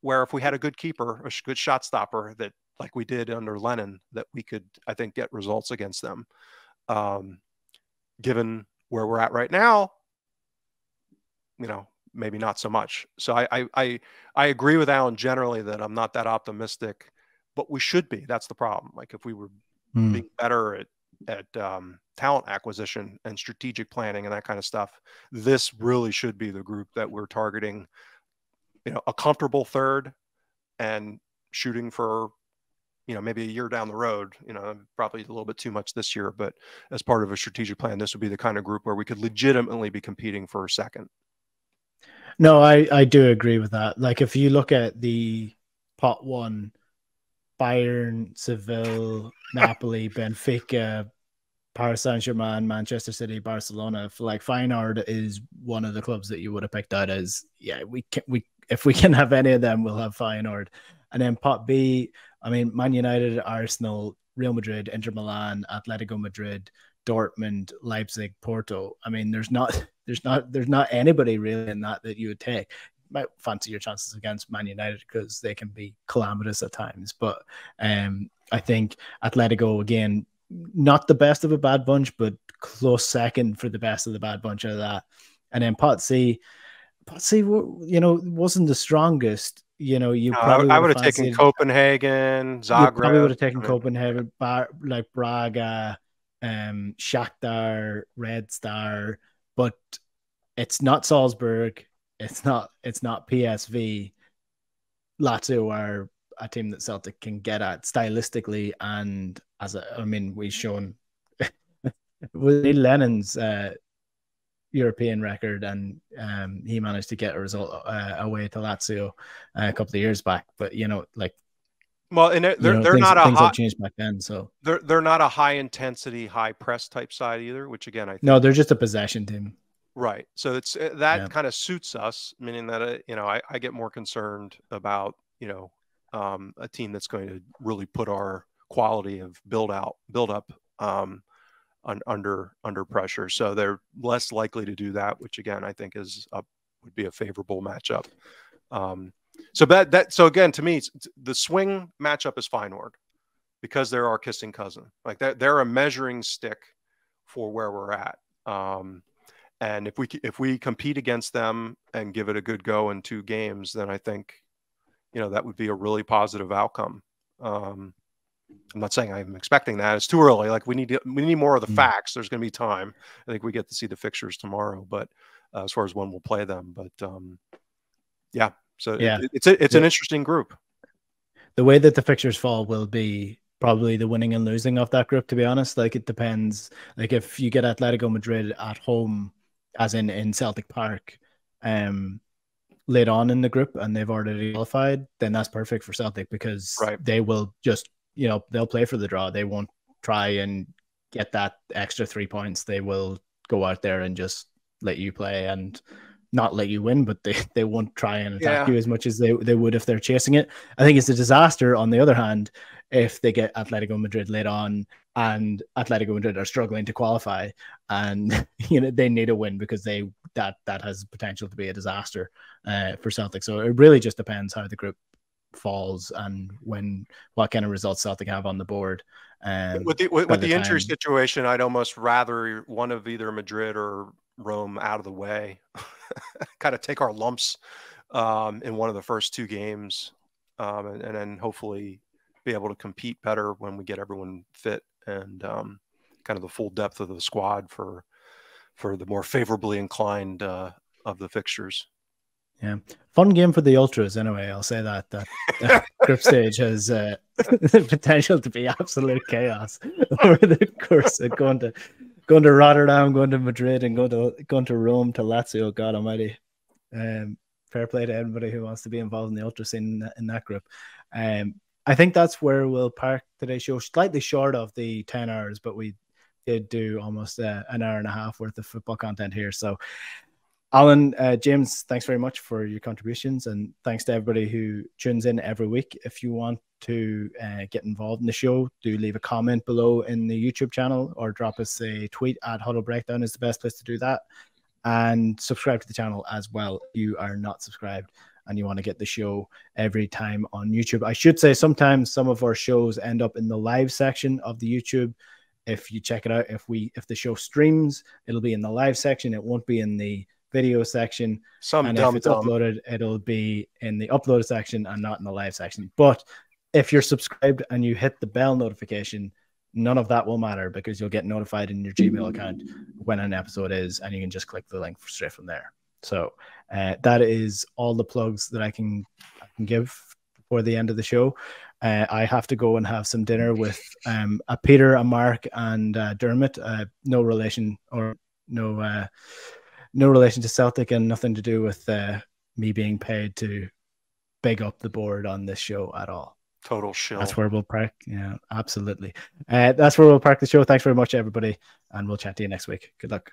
where if we had a good keeper, a good shot stopper, that like we did under Lennon, that we could, I think, get results against them. Given where we're at right now, you know, maybe not so much. So I agree with Alan generally that I'm not that optimistic, but we should be. That's the problem. Like if we were being better at talent acquisition and strategic planning and that kind of stuff, this really should be the group that we're targeting, you know, a comfortable third and shooting for, you know, maybe a year down the road, you know, probably a little bit too much this year, but as part of a strategic plan, this would be the kind of group where we could legitimately be competing for a second. No, I do agree with that. Like if you look at the pot 1, Bayern, Seville, Napoli, Benfica, Paris Saint-Germain, Manchester City, Barcelona. Like Feyenoord is one of the clubs that you would have picked out as, yeah, if we can have any of them, we'll have Feyenoord. And then Pot B, I mean, Man United, Arsenal, Real Madrid, Inter Milan, Atletico Madrid, Dortmund, Leipzig, Porto. I mean, there's not anybody really in that you would take. You might fancy your chances against Man United because they can be calamitous at times, but I think Atletico, again, not the best of a bad bunch, but close second for the best of the bad bunch out of that. And then Pot C, wasn't the strongest. I would have taken Copenhagen, Zagreb. You probably would have taken Copenhagen, like Braga, Shakhtar, Red Star, but it's not Salzburg. It's not PSV. Lazio are a team that Celtic can get at stylistically, and we've shown with Neil Lennon's European record, and he managed to get a result away to Lazio a couple of years back. But they're not things have changed back then, so they're not a high intensity, high press type side either. Which again, I think, no, they're just a possession team. Right. So it's that kind of suits us, meaning that I get more concerned about a team that's going to really put our quality of build up under pressure. So they're less likely to do that, which again I think would be a favorable matchup. So again, to me, the swing matchup is Feyenoord because they're our kissing cousin. Like they're a measuring stick for where we're at. And if we compete against them and give it a good go in 2 games, then I think that would be a really positive outcome. I'm not saying I'm expecting that. It's too early. Like we need more of the facts. There's going to be time. I think we get to see the fixtures tomorrow, but as far as when we'll play them, but it's an interesting group. The way that the fixtures fall will be probably the winning and losing of that group, to be honest. Like it depends. Like if you get Atletico Madrid at home, as in Celtic Park, late on in the group and they've already qualified, then that's perfect for Celtic because they will just, they'll play for the draw. They won't try and get that extra 3 points. They will go out there and just let you play and not let you win, but they won't try and attack you as much as they would if they're chasing it. I think it's a disaster, on the other hand, if they get Atletico Madrid late on and Atletico Madrid are struggling to qualify and they need a win because that has potential to be a disaster for Celtic. So it really just depends how the group falls and what kind of results Celtic have on the board. With the injury situation, I'd almost rather one of either Madrid or Rome out of the way, kind of take our lumps in one of the first 2 games, and then hopefully be able to compete better when we get everyone fit and kind of the full depth of the squad for the more favorably inclined of the fixtures. Yeah, fun game for the ultras. Anyway, I'll say that group stage has the potential to be absolute chaos over the course of going to Rotterdam, going to Madrid, and going to Rome, to Lazio. God Almighty! Fair play to everybody who wants to be involved in the ultra scene in that group. I think that's where we'll park today's show. Slightly short of the 10 hours, but we did do almost an hour and a half worth of football content here. So, Alan, James, thanks very much for your contributions, and thanks to everybody who tunes in every week. If you want to get involved in the show, do leave a comment below in the YouTube channel or drop us a tweet at Huddle Breakdown is the best place to do that. And subscribe to the channel as well if you are not subscribed and you want to get the show every time on YouTube. I should say sometimes some of our shows end up in the live section of the YouTube. If you check it out, if the show streams, it'll be in the live section. It won't be in the video section. If it's uploaded, it'll be in the uploaded section and not in the live section. But if you're subscribed and you hit the bell notification, none of that will matter because you'll get notified in your Gmail account when an episode is, and you can just click the link straight from there. So that is all the plugs that I can give for the end of the show. I have to go and have some dinner with a Peter, a Mark, and Dermot. No relation to Celtic and nothing to do with me being paid to big up the board on this show at all. Total shill. That's where we'll park. Yeah, absolutely. That's where we'll park the show. Thanks very much, everybody. And we'll chat to you next week. Good luck.